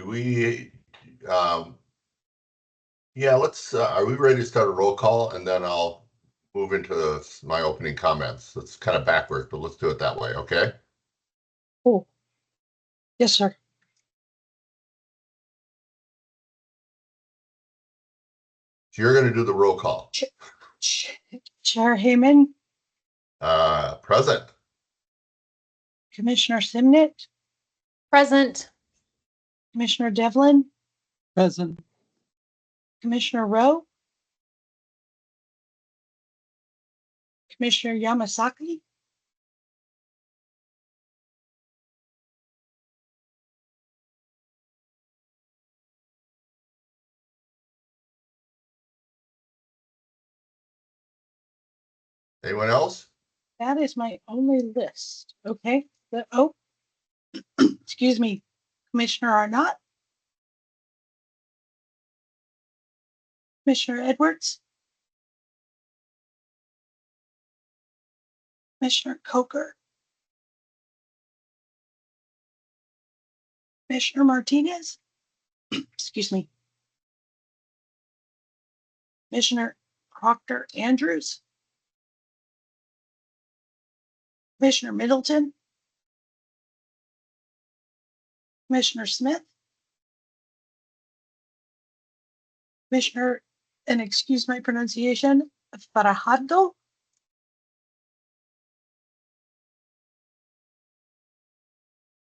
Do we, yeah, let's, are we ready to start a roll call? And then I'll move into my opening comments. It's kind of backwards, but let's do it that way, okay? Oh, yes, sir. So you're going to do the roll call. Chair Heyman, Present. Commissioner Simnett, Present. Commissioner Devlin, Present. Commissioner Rowe, Commissioner Yamasaki, Anyone else? that is my only list. Okay. Excuse me, Commissioner Arnott, Commissioner Edwards, Commissioner Coker, Commissioner Martinez, excuse me, Commissioner Proctor Andrews, Commissioner Middleton, Commissioner Smith, Commissioner, and excuse my pronunciation, Farahado.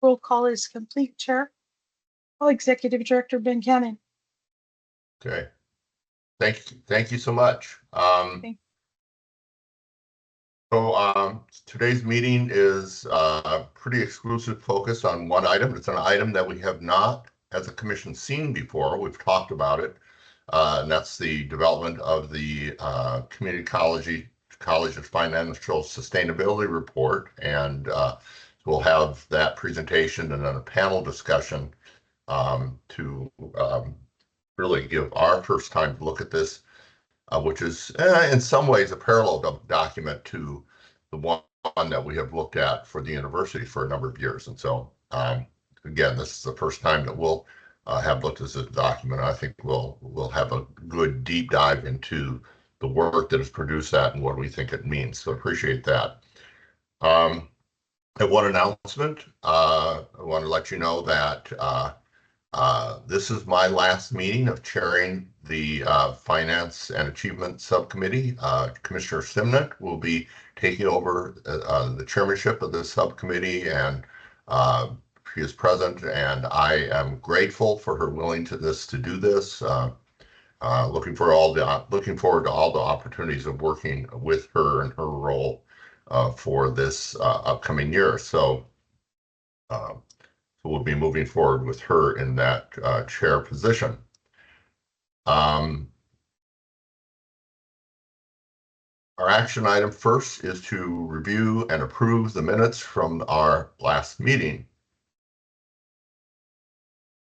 Roll call is complete, Chair. Oh, Executive Director Ben Cannon. Okay. Thank you so much. Today's meeting is pretty exclusive focus on one item. It's an item that we have not, as a commission, seen before. We've talked about it, and that's the development of the Community College of Financial Sustainability Report, and we'll have that presentation and then a panel discussion to really give our first time look at this, which is in some ways a parallel document to the one that we have looked at for the university for a number of years. And so, again, this is the first time that we'll have looked at this document. I think we'll have a good deep dive into the work that has produced that and what we think it means. So appreciate that. One announcement. I want to let you know that this is my last meeting of chairing the Finance and Achievement Subcommittee. Commissioner Simnett will be taking over the chairmanship of this subcommittee, and she is present, and I am grateful for her willingness to do this. Looking forward to all the opportunities of working with her and her role for this upcoming year. So we'll be moving forward with her in that chair position. Our action item first is to review and approve the minutes from our last meeting.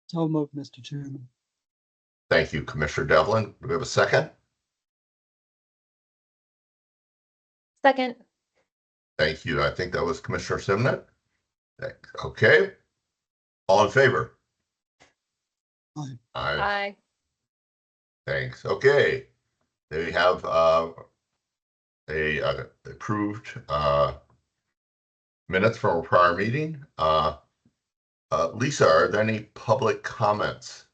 So moved, Mr. Chairman. Thank you, Commissioner Devlin. Do we have a second? Second. Thank you. I think that was Commissioner Simnett. Okay. All in favor? Aye. Aye. Thanks. Okay. They have approved minutes from a prior meeting. Lisa, are there any public comments?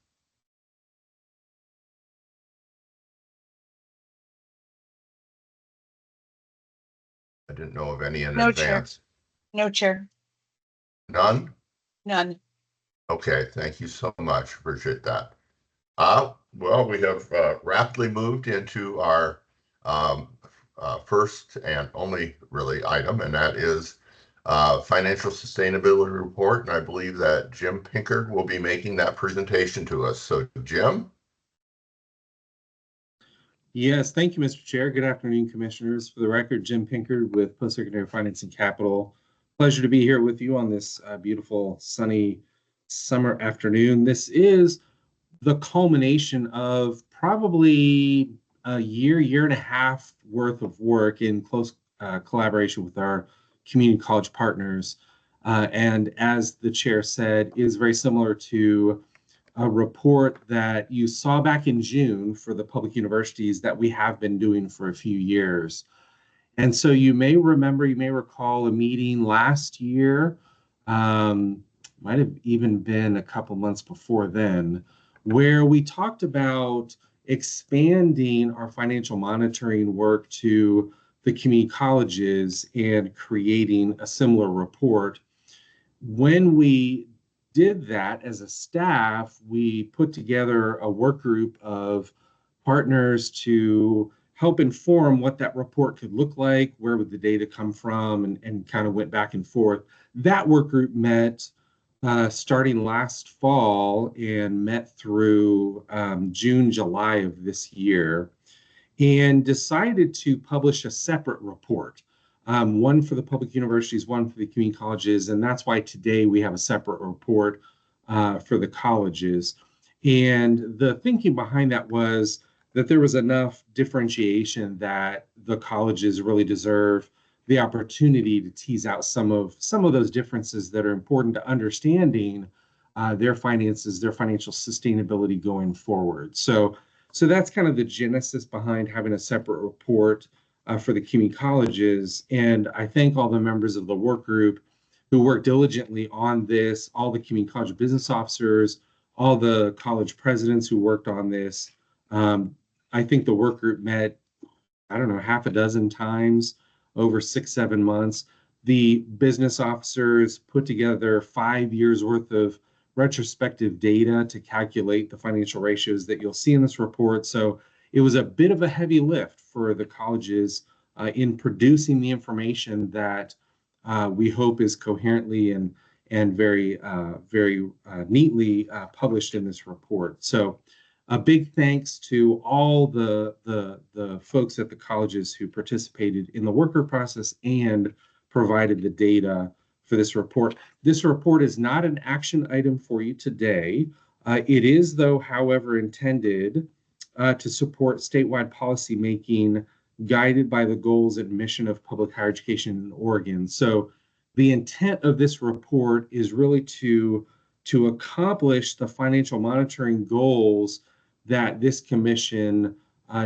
I didn't know of any in advance. No, Chair. None? None. Okay, thank you so much. Appreciate that. Well, we have rapidly moved into our first and only really item, and that is financial sustainability report. And I believe that Jim Pinker will be making that presentation to us. So, Jim? Yes, thank you, Mr. Chair. Good afternoon, commissioners. For the record, Jim Pinker with Post-Secondary Finance and Capital. Pleasure to be here with you on this beautiful, sunny summer afternoon. This is the culmination of probably a year and a half worth of work in close collaboration with our community college partners. And as the chair said, is very similar to a report that you saw back in June for the public universities that we have been doing for a few years. And so you may recall a meeting last year, might have even been a couple months before then, where we talked about expanding our financial monitoring work to the community colleges and creating a similar report. When we did that as a staff, we put together a work group of partners to help inform what that report could look like, where would the data come from, and kind of went back and forth. That work group met starting last fall and met through June, July of this year, and decided to publish a separate report, one for the public universities, one for the community colleges, and that's why today we have a separate report for the colleges. And the thinking behind that was that there was enough differentiation that the colleges really deserve the opportunity to tease out some of those differences that are important to understanding their finances, their financial sustainability going forward. So that's kind of the genesis behind having a separate report for the community colleges. And I thank all the members of the work group who worked diligently on this, all the community college business officers, all the college presidents who worked on this. I think the work group met, I don't know, half a dozen times over 6-7 months. The business officers put together 5 years worth of retrospective data to calculate the financial ratios that you'll see in this report. So it was a bit of a heavy lift for the colleges in producing the information that we hope is coherently and very neatly published in this report. So a big thanks to all the folks at the colleges who participated in the worker process and provided the data for this report. This report is not an action item for you today. It is, though, however, intended to support statewide policymaking guided by the goals and mission of public higher education in Oregon. So the intent of this report is really to accomplish the financial monitoring goals that this commission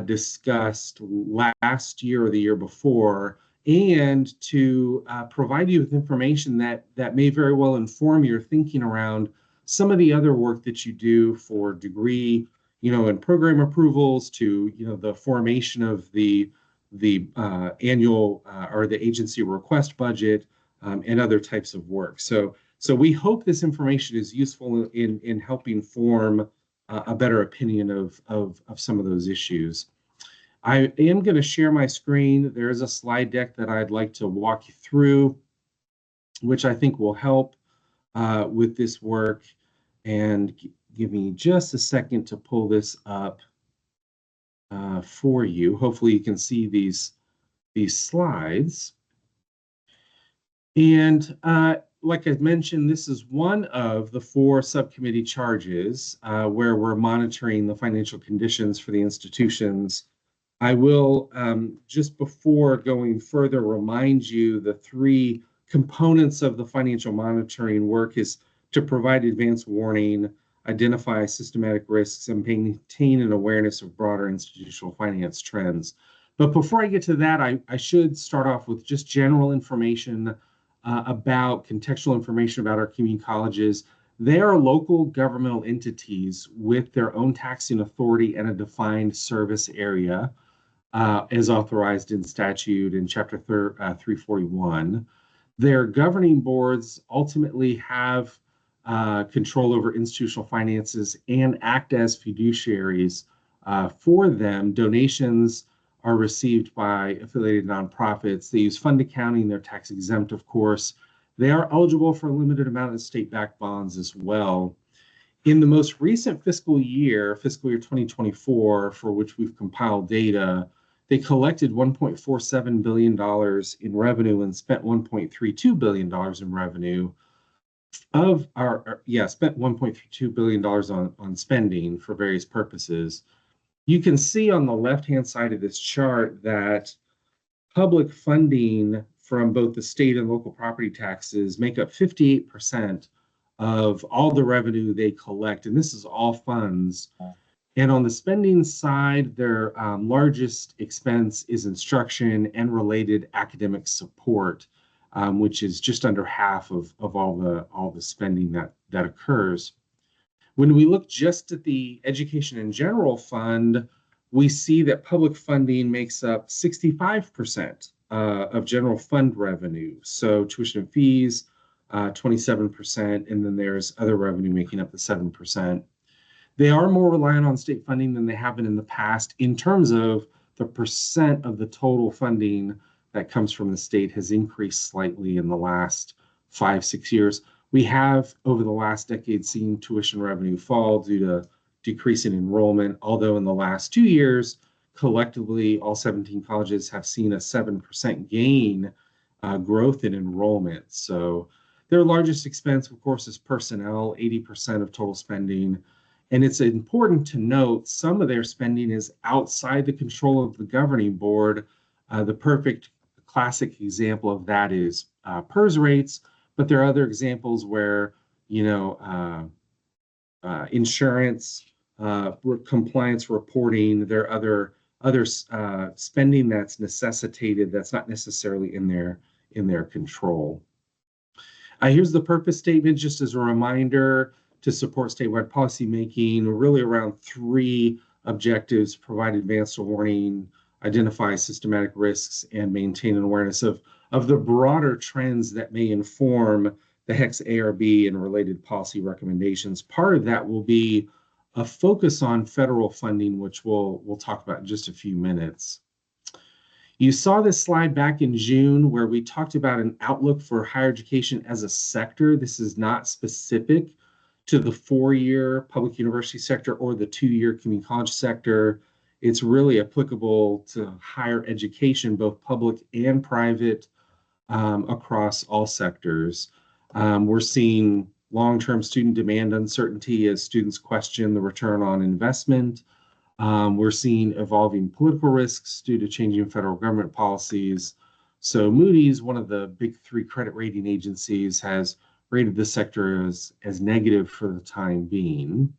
discussed last year or the year before, and to provide you with information that may very well inform your thinking around some of the other work that you do for degree, and program approvals, to, the formation of the annual or the agency request budget, and other types of work. So we hope this information is useful in helping form a better opinion of some of those issues. I am going to share my screen. There is a slide deck that I'd like to walk you through, which I think will help with this work. And give me just a second to pull this up for you. Hopefully you can see these slides. And like I mentioned, this is one of the 4 subcommittee charges where we're monitoring the financial conditions for the institutions. I will, just before going further, remind you the 3 components of the financial monitoring work is to provide advance warning, identify systematic risks, and maintain an awareness of broader institutional finance trends. But before I get to that, I should start off with just general information about contextual information about our community colleges. They are local governmental entities with their own taxing authority and a defined service area as authorized in statute in Chapter 341. Their governing boards ultimately have control over institutional finances and act as fiduciaries for them. Donations are received by affiliated nonprofits. They use fund accounting. They're tax exempt, of course. They are eligible for a limited amount of state-backed bonds as well. In the most recent fiscal year 2024, for which we've compiled data, they collected $1.47 billion in revenue and spent $1.32 billion in revenue. Spent $1.32 billion on spending for various purposes. You can see on the left-hand side of this chart that public funding from both the state and local property taxes make up 58% of all the revenue they collect, and this is all funds. And on the spending side, their largest expense is instruction and related academic support, which is just under half of all the spending that occurs. When we look just at the Education in General Fund, we see that public funding makes up 65% of general fund revenue. So tuition and fees, 27%, and then there's other revenue making up the 7%. They are more reliant on state funding than they have been in the past in terms of the percent of the total funding that comes from the state has increased slightly in the last 5-6 years. We have, over the last decade, seen tuition revenue fall due to decreasing enrollment, although in the last 2 years, collectively, all 17 colleges have seen a 7% gain growth in enrollment. So their largest expense, of course, is personnel, 80% of total spending. And it's important to note some of their spending is outside the control of the governing board. The perfect classic example of that is PERS rates, but there are other examples where, insurance, compliance reporting, there are other spending that's necessitated that's not necessarily in their control. Here's the purpose statement, just as a reminder: to support statewide policymaking, really around 3 objectives: provide advanced warning, identify systematic risks, and maintain an awareness of the broader trends that may inform the HECC ARB and related policy recommendations. Part of that will be a focus on federal funding, which we'll talk about in just a few minutes. You saw this slide back in June where we talked about an outlook for higher education as a sector. This is not specific to the 4-year public university sector or the 2-year community college sector. It's really applicable to higher education, both public and private, across all sectors. We're seeing long-term student demand uncertainty as students question the return on investment. We're seeing evolving political risks due to changing federal government policies. So Moody's, one of the big 3 credit rating agencies, has rated the sector as negative for the time being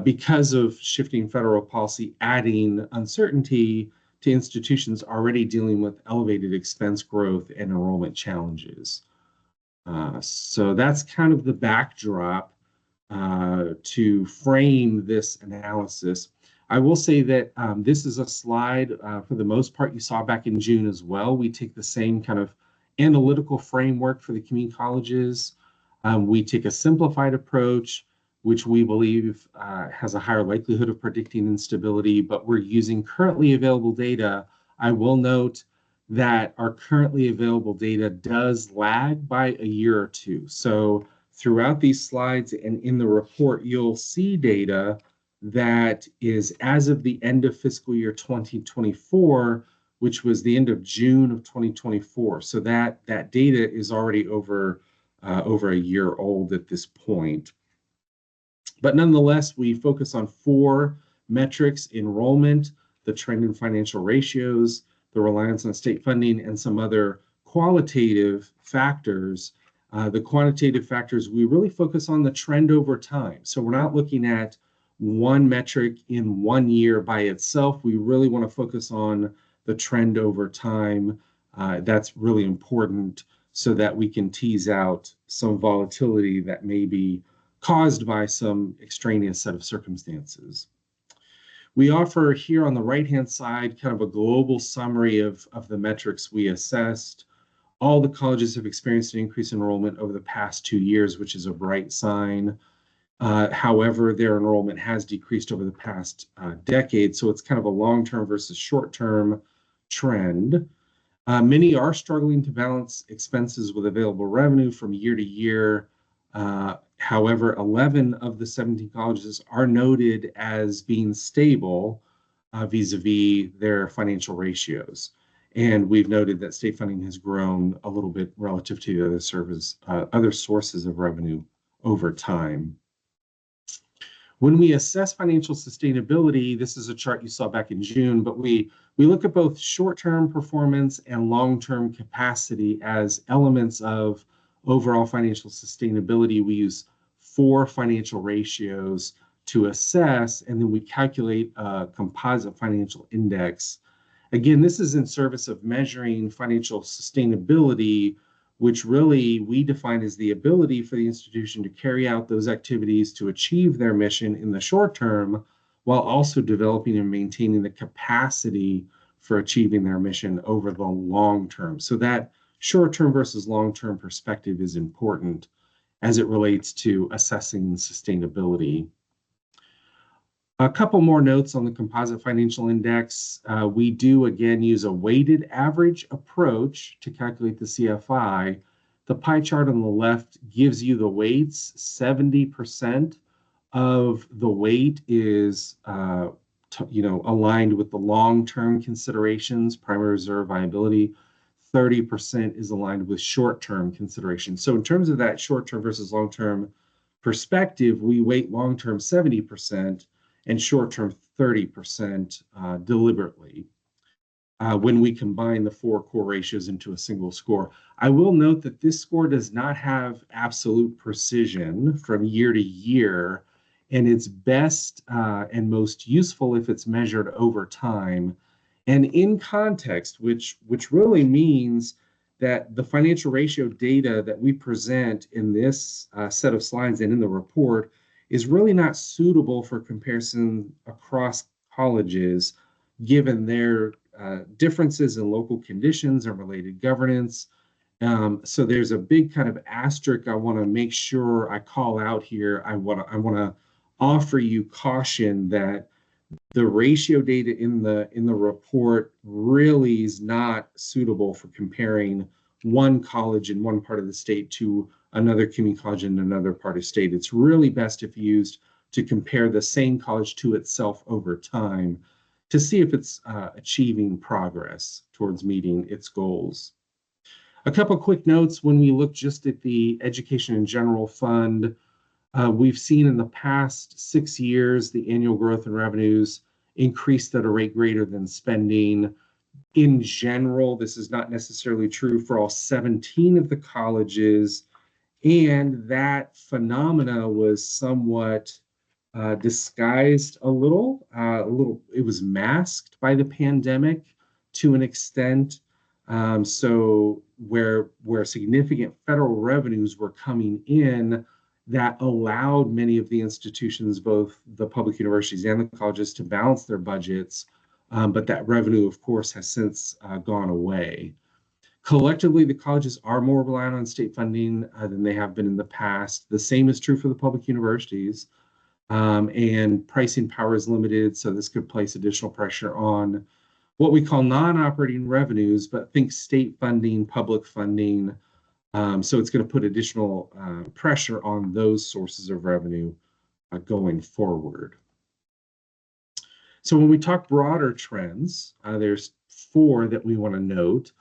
because of shifting federal policy, adding uncertainty to institutions already dealing with elevated expense growth and enrollment challenges. So that's kind of the backdrop to frame this analysis. I will say that this is a slide, for the most part, you saw back in June as well. We take the same kind of analytical framework for the community colleges. We take a simplified approach, which we believe has a higher likelihood of predicting instability, but we're using currently available data. I will note that our currently available data does lag by a year or 2. So throughout these slides and in the report, you'll see data that is as of the end of fiscal year 2024, which was the end of June of 2024. So that data is already over a year old at this point. But nonetheless, we focus on 4 metrics: enrollment, the trend in financial ratios, the reliance on state funding, and some other qualitative factors. The quantitative factors, we really focus on the trend over time. So we're not looking at one metric in 1 year by itself. We really want to focus on the trend over time. That's really important so that we can tease out some volatility that may be caused by some extraneous set of circumstances. We offer here on the right-hand side kind of a global summary of the metrics we assessed. All the colleges have experienced an increase in enrollment over the past 2 years, which is a bright sign. However, their enrollment has decreased over the past decade, so it's kind of a long-term versus short-term trend. Many are struggling to balance expenses with available revenue from year to year. However, 11 of the 17 colleges are noted as being stable vis-a-vis their financial ratios. And we've noted that state funding has grown a little bit relative to other sources of revenue over time. When we assess financial sustainability, this is a chart you saw back in June, but we look at both short-term performance and long-term capacity as elements of overall financial sustainability, we use 4 financial ratios to assess, and then we calculate a composite financial index. Again, this is in service of measuring financial sustainability, which really we define as the ability for the institution to carry out those activities to achieve their mission in the short term, while also developing and maintaining the capacity for achieving their mission over the long term. So that short-term versus long-term perspective is important as it relates to assessing sustainability. A couple more notes on the composite financial index. We do again use a weighted average approach to calculate the CFI. The pie chart on the left gives you the weights. 70% of the weight is aligned with the long-term considerations, primary reserve, viability. 30% is aligned with short-term considerations. So in terms of that short-term versus long-term perspective, we weight long-term 70% and short-term 30% deliberately when we combine the 4 core ratios into a single score. I will note that this score does not have absolute precision from year to year, and it's best and most useful if it's measured over time and in context, which really means that the financial ratio data that we present in this set of slides and in the report is really not suitable for comparison across colleges, given their differences in local conditions and related governance. So there's a big kind of asterisk I want to make sure I call out here. I want to offer you caution that the ratio data in the report really is not suitable for comparing one college in one part of the state to another community college in another part of the state. It's really best if used to compare the same college to itself over time to see if it's achieving progress towards meeting its goals. A couple quick notes when we look just at the Education in General Fund. We've seen in the past 6 years the annual growth in revenues increased at a rate greater than spending. In general, this is not necessarily true for all 17 of the colleges, and that phenomena was somewhat disguised a little. It was masked by the pandemic to an extent. So where significant federal revenues were coming in, that allowed many of the institutions, both the public universities and the colleges, to balance their budgets. But that revenue, of course, has since gone away. Collectively, the colleges are more reliant on state funding than they have been in the past. The same is true for the public universities. And pricing power is limited, so this could place additional pressure on what we call non-operating revenues, but think state funding, public funding. So it's going to put additional pressure on those sources of revenue going forward. So when we talk broader trends, there's 4 that we want to note: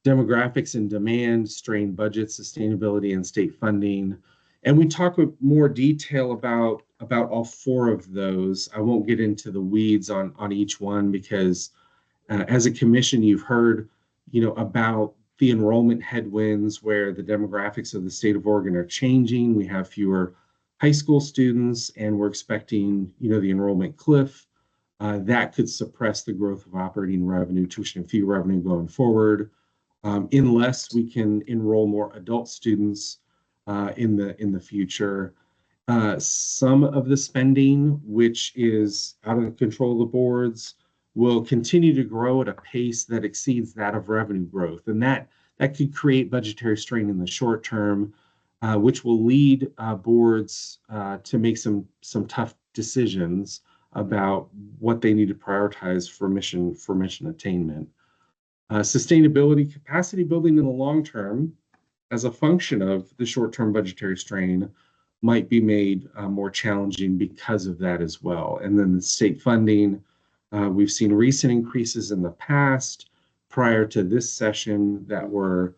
demographics and demand, strained budgets, sustainability, and state funding. And we talk with more detail about all 4 of those. I won't get into the weeds on each one because as a commission, you've heard, about the enrollment headwinds where the demographics of the state of Oregon are changing. We have fewer high school students, and we're expecting, the enrollment cliff. That could suppress the growth of operating revenue, tuition and fee revenue going forward, unless we can enroll more adult students in the future. Some of the spending, which is out of the control of the boards, will continue to grow at a pace that exceeds that of revenue growth. And that could create budgetary strain in the short term, which will lead boards to make some tough decisions about what they need to prioritize for mission attainment. Sustainability, capacity building in the long term as a function of the short-term budgetary strain might be made more challenging because of that as well. And then the state funding, we've seen recent increases in the past prior to this session that were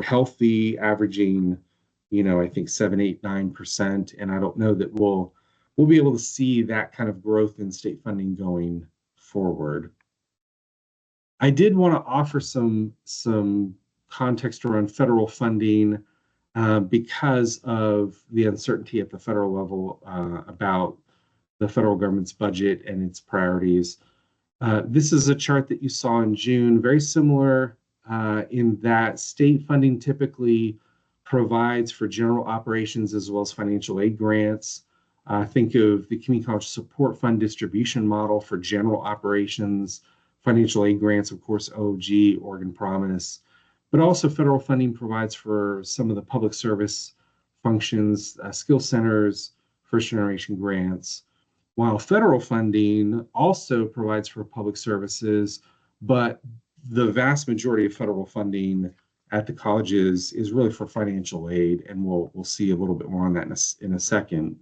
healthy, averaging, I think 7, 8, 9%. And I don't know that we'll be able to see that kind of growth in state funding going forward. I did want to offer some context around federal funding because of the uncertainty at the federal level about the federal government's budget and its priorities. This is a chart that you saw in June, very similar in that state funding typically provides for general operations as well as financial aid grants. Think of the Community College Support Fund distribution model for general operations, financial aid grants, of course, OG, Oregon Promise, but also federal funding provides for some of the public service functions, skill centers, first generation grants, while federal funding also provides for public services, but the vast majority of federal funding at the colleges is really for financial aid, and we'll see a little bit more on that in a second.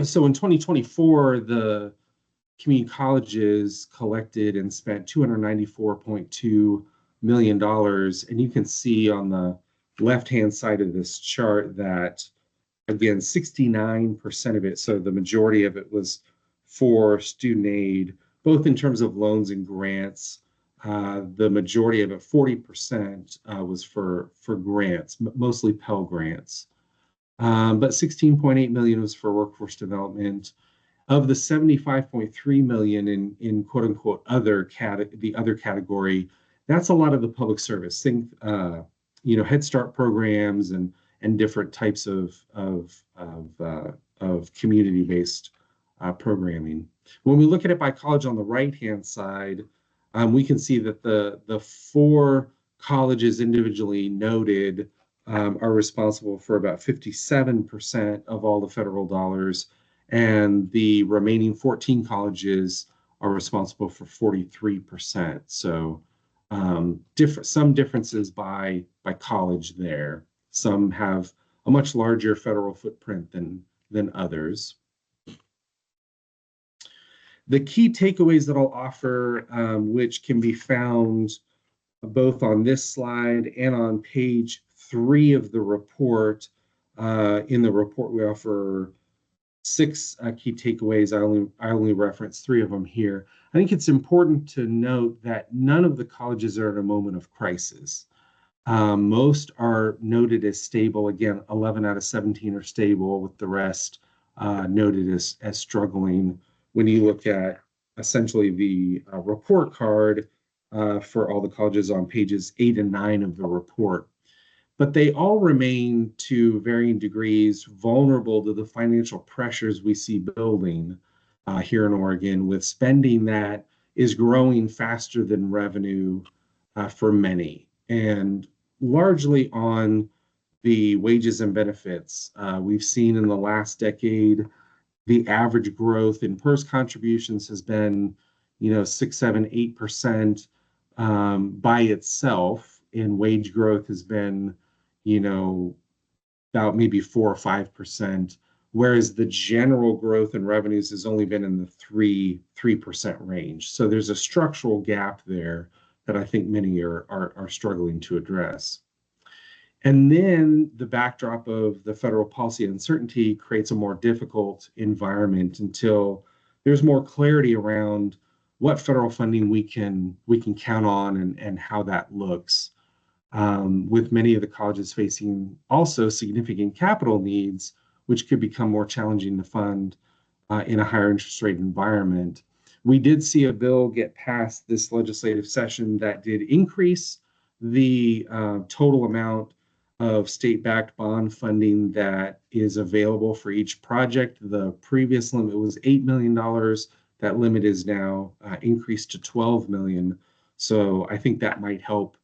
So in 2024, the community colleges collected and spent $294.2 million, and you can see on the left-hand side of this chart that, again, 69% of it, so the majority of it was for student aid, both in terms of loans and grants. The majority of it, 40%, was for grants, mostly Pell grants. But 16.8 million was for workforce development. Of the 75.3 million in quote unquote the other category, that's a lot of the public service. Think Head Start programs and different types of community-based programming. When we look at it by college on the right-hand side, we can see that the 4 colleges individually noted are responsible for about 57% of all the federal dollars, and the remaining 14 colleges are responsible for 43%. So some differences by college there. Some have a much larger federal footprint than others. The key takeaways that I'll offer, which can be found both on this slide and on page 3 of the report. In the report, we offer 6 key takeaways. I only reference 3 of them here. I think it's important to note that none of the colleges are at a moment of crisis. Most are noted as stable. Again, 11 out of 17 are stable, with the rest noted as struggling. When you look at essentially the report card for all the colleges on pages 8 and 9 of the report. But they all remain, to varying degrees, vulnerable to the financial pressures we see building here in Oregon, with spending that is growing faster than revenue for many, and largely on the wages and benefits. We've seen in the last decade, the average growth in PERS contributions has been, 6, 7, 8% by itself, and wage growth has been, about maybe 4 or 5%, whereas the general growth in revenues has only been in the 3% range. So there's a structural gap there that I think many are struggling to address. And then the backdrop of the federal policy uncertainty creates a more difficult environment until there's more clarity around what federal funding we can count on and how that looks. With many of the colleges facing also significant capital needs, which could become more challenging to fund in a higher interest rate environment. We did see a bill get passed this legislative session that did increase the total amount of state-backed bond funding that is available for each project. The previous limit was $8 million. That limit is now increased to $12 million. So I think that might help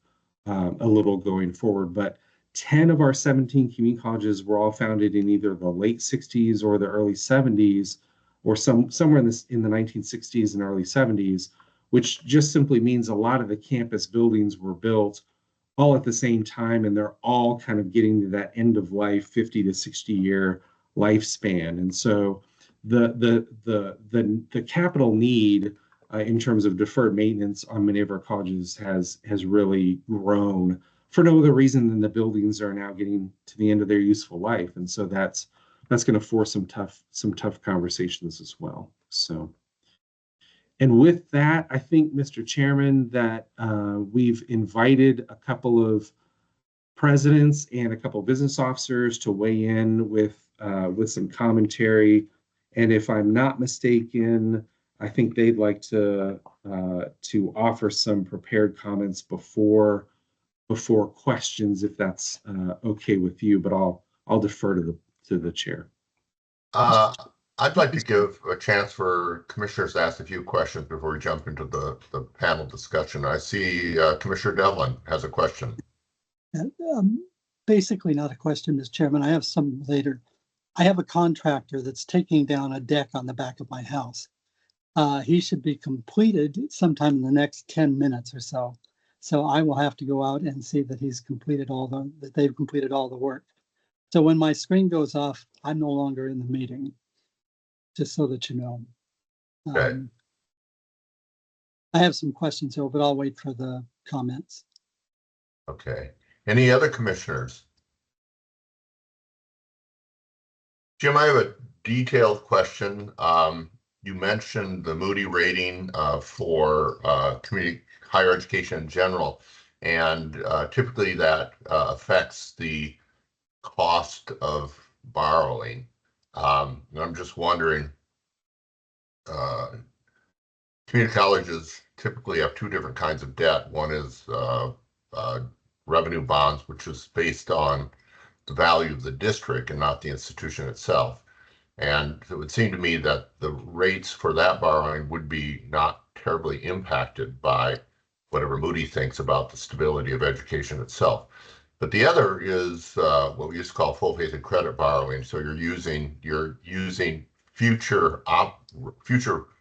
a little going forward. But 10 of our 17 community colleges were all founded in either the late 60s or the early 70s, or somewhere in the 1960s and early 70s, which just simply means a lot of the campus buildings were built all at the same time, and they're all kind of getting to that end of life, 50 to 60 year lifespan. And so the capital need in terms of deferred maintenance on many of our colleges has really grown for no other reason than the buildings are now getting to the end of their useful life. And so that's going to force some tough conversations as well. So And with that, I think, Mr. Chairman, that we've invited a couple of presidents and a couple of business officers to weigh in with some commentary. And if I'm not mistaken, I think they'd like to offer some prepared comments before questions, if that's okay with you. But I'll defer to the chair. I'd like to give a chance for commissioners to ask a few questions before we jump into the panel discussion. I see Commissioner Devlin has a question. Basically not a question, Mr. Chairman. I have some later. I have a contractor that's taking down a deck on the back of my house. He should be completed sometime in the next 10 minutes or so. So I will have to go out and see that they've completed all the work. So when my screen goes off, I'm no longer in the meeting, just so that you know. Okay. I have some questions though, but I'll wait for the comments. Okay. Any other commissioners? Jim, I have a detailed question. You mentioned the Moody rating for community higher education in general, and typically that affects the cost of borrowing. And I'm just wondering, community colleges typically have two different kinds of debt. One is revenue bonds, which is based on the value of the district and not the institution itself. And it would seem to me that the rates for that borrowing would be not terribly impacted by whatever Moody thinks about the stability of education itself. But the other is what we used to call full faith and credit borrowing. So you're using future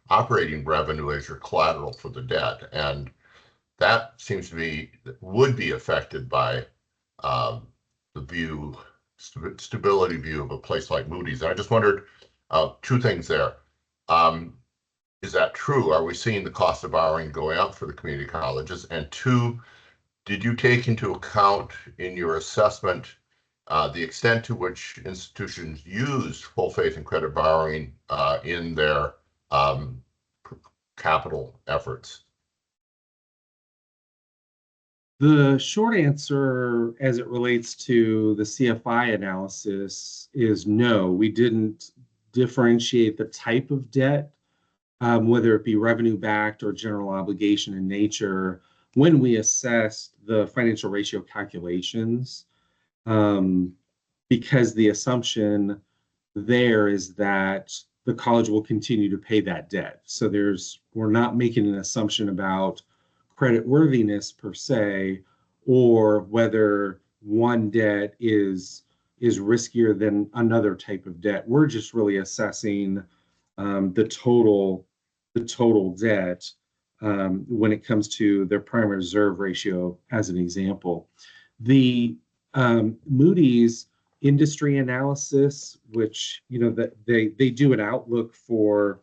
operating revenue as your collateral for the debt, and that seems to be would be affected by the stability view of a place like Moody's. And I just wondered two things there. Is that true? Are we seeing the cost of borrowing going up for the community colleges? And two, did you take into account in your assessment the extent to which institutions use full faith and credit borrowing in their capital efforts? The short answer as it relates to the CFI analysis is no. We didn't differentiate the type of debt, whether it be revenue-backed or general obligation in nature, when we assessed the financial ratio calculations, because the assumption there is that the college will continue to pay that debt. So we're not making an assumption about credit worthiness per se, or whether one debt is riskier than another type of debt. We're just really assessing the total debt when it comes to their primary reserve ratio, as an example. The Moody's industry analysis, which that they do an outlook for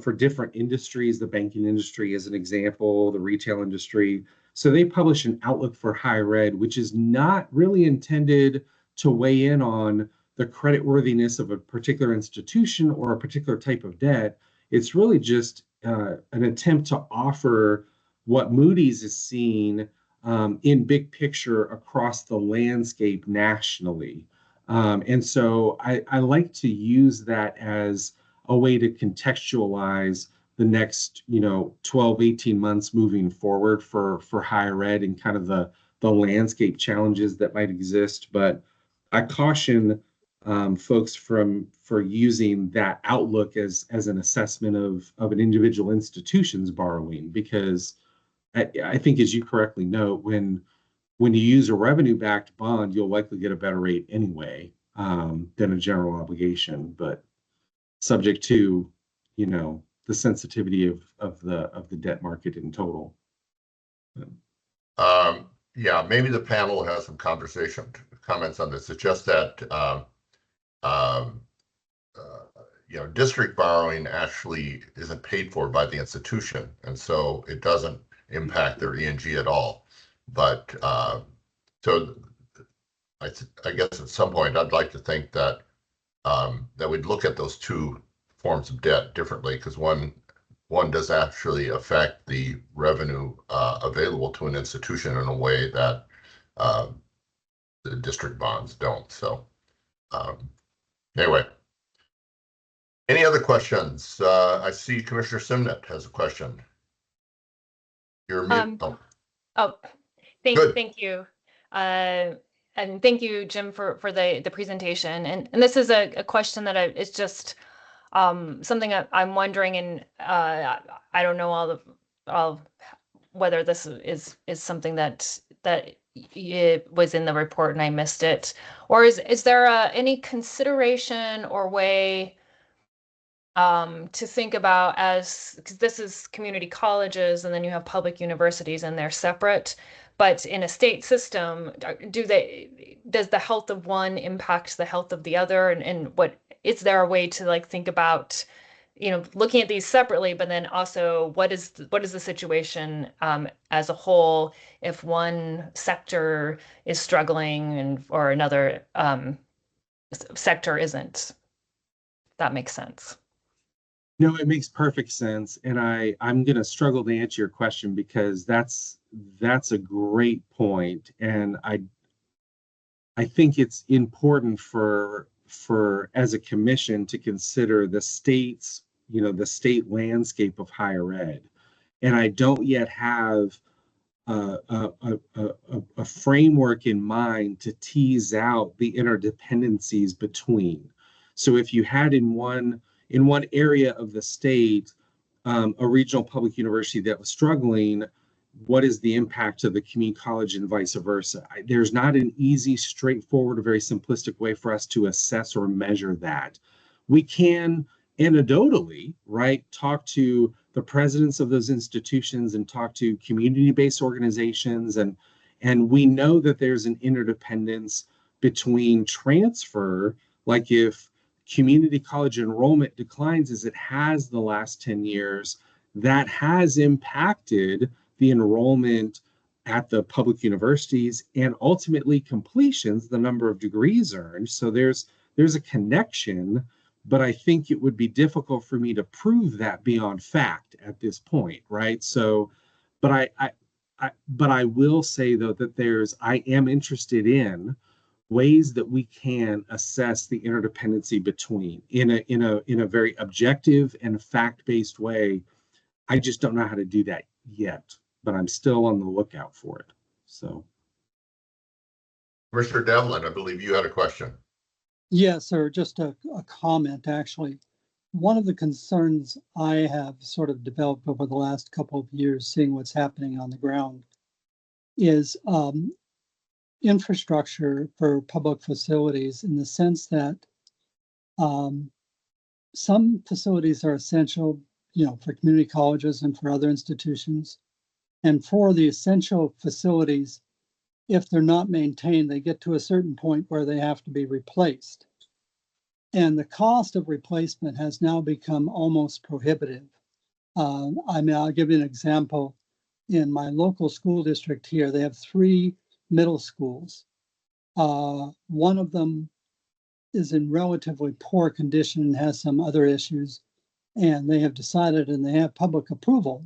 for different industries, the banking industry as an example, the retail industry. So they publish an outlook for higher ed, which is not really intended to weigh in on the creditworthiness of a particular institution or a particular type of debt. It's really just an attempt to offer what Moody's is seeing in big picture across the landscape nationally. And so I like to use that as a way to contextualize the next 12, 18 months moving forward for higher ed and kind of the landscape challenges that might exist. But I caution folks for using that outlook as an assessment of an individual institution's borrowing, because I think, as you correctly note, when you use a revenue-backed bond, you'll likely get a better rate anyway than a general obligation, but subject to the sensitivity of the debt market in total. Yeah, maybe the panel has some comments on this. It's just that district borrowing actually isn't paid for by the institution, and so it doesn't impact their E&G at all. But so I guess at some point I'd like to think that that we'd look at those two forms of debt differently, because one one does actually affect the revenue available to an institution in a way that the district bonds don't. So anyway, any other questions? I see Commissioner Simnett has a question. You're mute. Good. Thank you. And thank you, Jim, for the presentation. And this is a question that it's just something I'm wondering, and I don't know all whether this is something that it was in the report and I missed it, or is there any consideration or way to think about, as because this is community colleges and then you have public universities and they're separate, but in a state system, does the health of one impact the health of the other, and what is there a way to like think about, looking at these separately, but then also what is the situation as a whole if one sector is struggling or another sector isn't? That makes sense. No, it makes perfect sense. And I'm going to struggle to answer your question because that's a great point. And I think it's important for as a commission to consider the state's, the state landscape of higher ed. And I don't yet have a framework in mind to tease out the interdependencies between. So if you had in one area of the state, a regional public university that was struggling, what is the impact of the community college and vice versa? There's not an easy, straightforward, or very simplistic way for us to assess or measure that. We can anecdotally, right, talk to the presidents of those institutions and talk to community-based organizations, and we know that there's an interdependence between transfer, like if community college enrollment declines as it has the last 10 years, that has impacted the enrollment at the public universities and ultimately completions, the number of degrees earned. So there's a connection, but I think it would be difficult for me to prove that beyond fact at this point, right? So, but I will say though that I am interested in ways that we can assess the interdependency between in a very objective and fact-based way. I just don't know how to do that yet, but I'm still on the lookout for it. So, Mr. Devlin, I believe you had a question. Yes, sir. Just a comment, actually. One of the concerns I have sort of developed over the last couple of years, seeing what's happening on the ground, is infrastructure for public facilities, in the sense that some facilities are essential, for community colleges and for other institutions. And for the essential facilities, if they're not maintained, they get to a certain point where they have to be replaced. And the cost of replacement has now become almost prohibitive. I'll give you an example. In my local school district here, they have 3 middle schools. One of them is in relatively poor condition and has some other issues. And they have decided, and they have public approval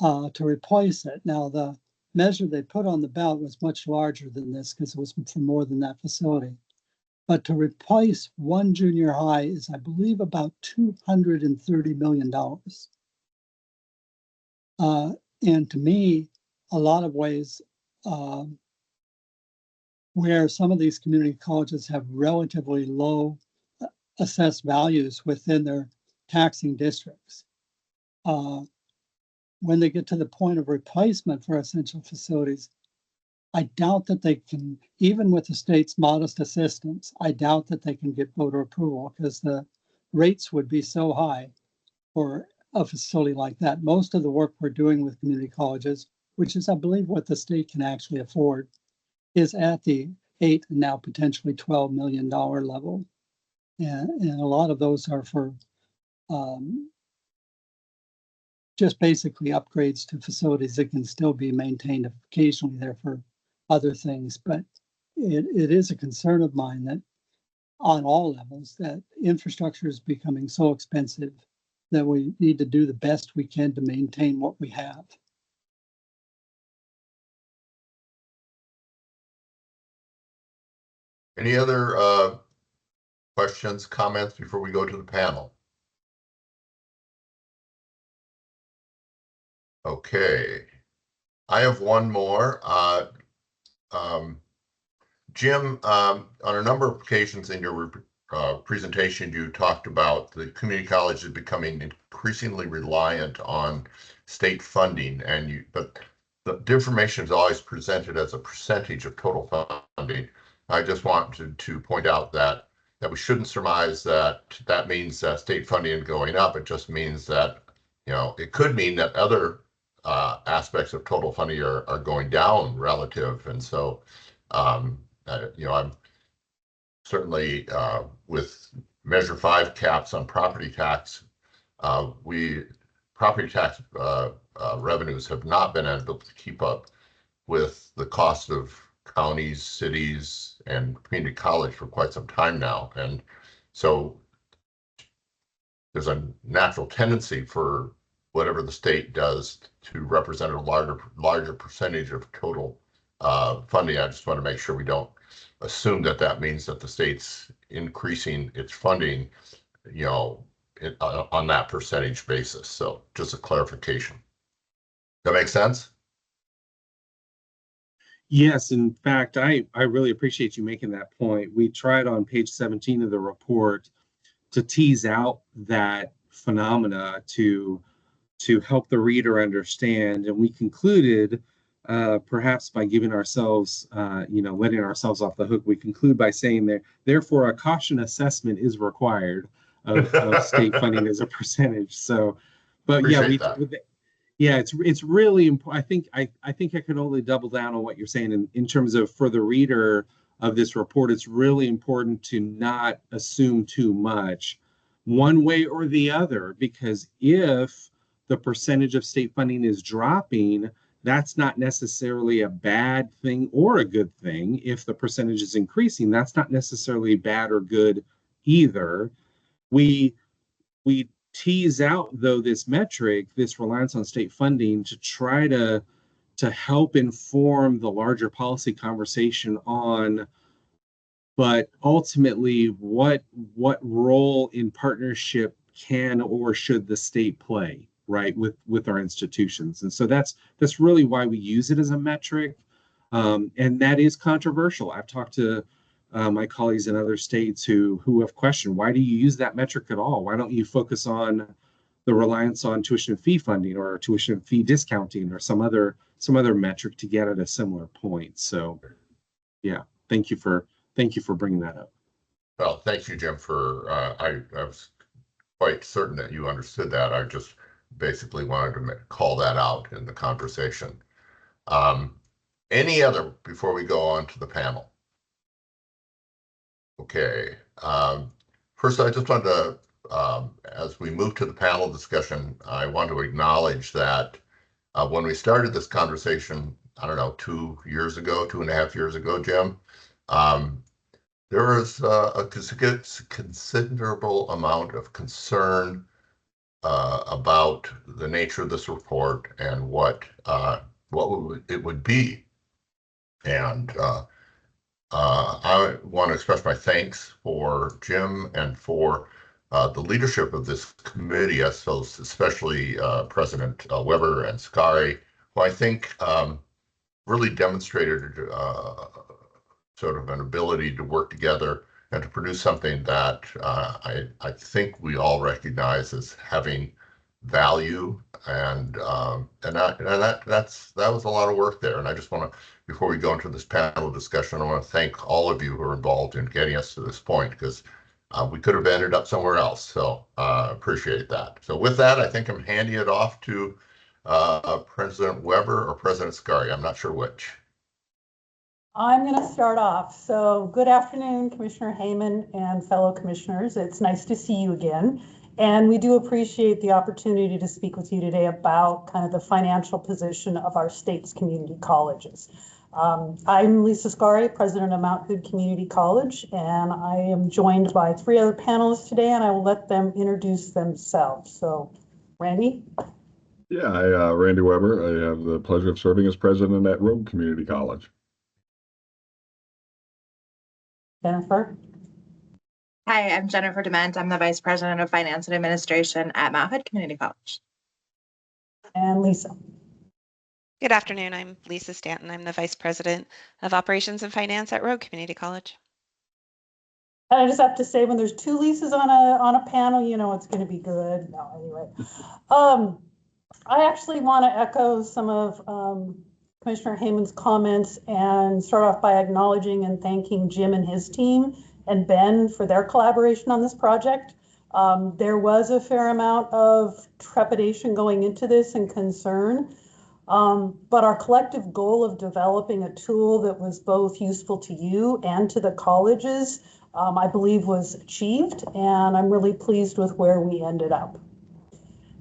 to replace it. Now, the measure they put on the ballot was much larger than this because it was for more than that facility. But to replace one junior high is, I believe, about $230 million. And to me, a lot of ways where some of these community colleges have relatively low assessed values within their taxing districts, when they get to the point of replacement for essential facilities, I doubt that they can, even with the state's modest assistance, I doubt that they can get voter approval because the rates would be so high for a facility like that. Most of the work we're doing with community colleges, which is, I believe, what the state can actually afford, is at the $8 and now potentially $12 million level. And a lot of those are for just basically upgrades to facilities that can still be maintained. Occasionally there for other things, but it is a concern of mine that on all levels that infrastructure is becoming so expensive that we need to do the best we can to maintain what we have. Any other questions, comments before we go to the panel? Okay, I have one more. Jim, on a number of occasions in your presentation, you talked about the community college is becoming increasingly reliant on state funding, but the information is always presented as a percentage of total funding. I just wanted to point out that we shouldn't surmise that means that state funding is going up. It just means that, it could mean that other aspects of total funding are going down relative. And so, I'm certainly with Measure 5 caps on property tax, property tax revenues have not been able to keep up with the cost of counties, cities, and community college for quite some time now. And so there's a natural tendency for whatever the state does to represent a larger percentage of total funding. I just want to make sure we don't assume that means that the state's increasing its funding, on that percentage basis. So just a clarification. That make sense? Yes, in fact, I really appreciate you making that point. We tried on page 17 of the report to tease out that phenomena to help the reader understand, and we concluded, perhaps by giving ourselves, letting ourselves off the hook, we conclude by saying that, therefore, a caution assessment is required of state funding as a percentage. So, but it's really important. I think I can only double down on what you're saying in terms of, for the reader of this report, it's really important to not assume too much one way or the other, because if the percentage of state funding is dropping, that's not necessarily a bad thing or a good thing. If the percentage is increasing, that's not necessarily bad or good either. We tease out, though, this metric, this reliance on state funding, to try to help inform the larger policy conversation on, but ultimately, what role in partnership can or should the state play, right, with our institutions. And so that's really why we use it as a metric, and that is controversial. I've talked to my colleagues in other states who have questioned, why do you use that metric at all? Why don't you focus on the reliance on tuition fee funding or tuition fee discounting or some other metric to get at a similar point? So yeah, thank you for bringing that up. Well, thank you, Jim, for I was quite certain that you understood that. I just basically wanted to call that out in the conversation. Any other before we go on to the panel? Okay. First, I just wanted to, as we move to the panel discussion, I want to acknowledge that when we started this conversation, I don't know, 2.5 years ago, Jim, there was a considerable amount of concern about the nature of this report and what it would be. And I want to express my thanks for Jim and for the leadership of this committee, especially President Weber and Scari, who I think really demonstrated sort of an ability to work together and to produce something that I think we all recognize as having value, and that was a lot of work there. And I just want to, before we go into this panel discussion, I want to thank all of you who are involved in getting us to this point, because we could have ended up somewhere else. So appreciate that. So with that, I think I'm handing it off to President Weber or President Scari. I'm not sure which. I'm going to start off. So good afternoon, Commissioner Heyman and fellow commissioners. It's nice to see you again. And we do appreciate the opportunity to speak with you today about kind of the financial position of our state's community colleges. I'm Lisa Scari, president of Mount Hood Community College, and I am joined by 3 other panelists today, and I will let them introduce themselves. So, Randy? Yeah, Randy Weber. I have the pleasure of serving as president at Rogue Community College. Jennifer? Hi, I'm Jennifer Dement. I'm the Vice President of Finance and Administration at Mount Hood Community College. And Lisa? Good afternoon. I'm Lisa Stanton. I'm the Vice President of Operations and Finance at Rogue Community College. And I just have to say, when there's 2 Lisas on a panel, you know it's going to be good. No, anyway. I actually want to echo some of Commissioner Hayman's comments and start off by acknowledging and thanking Jim and his team and Ben for their collaboration on this project. There was a fair amount of trepidation going into this and concern, but our collective goal of developing a tool that was both useful to you and to the colleges, I believe was achieved, and I'm really pleased with where we ended up.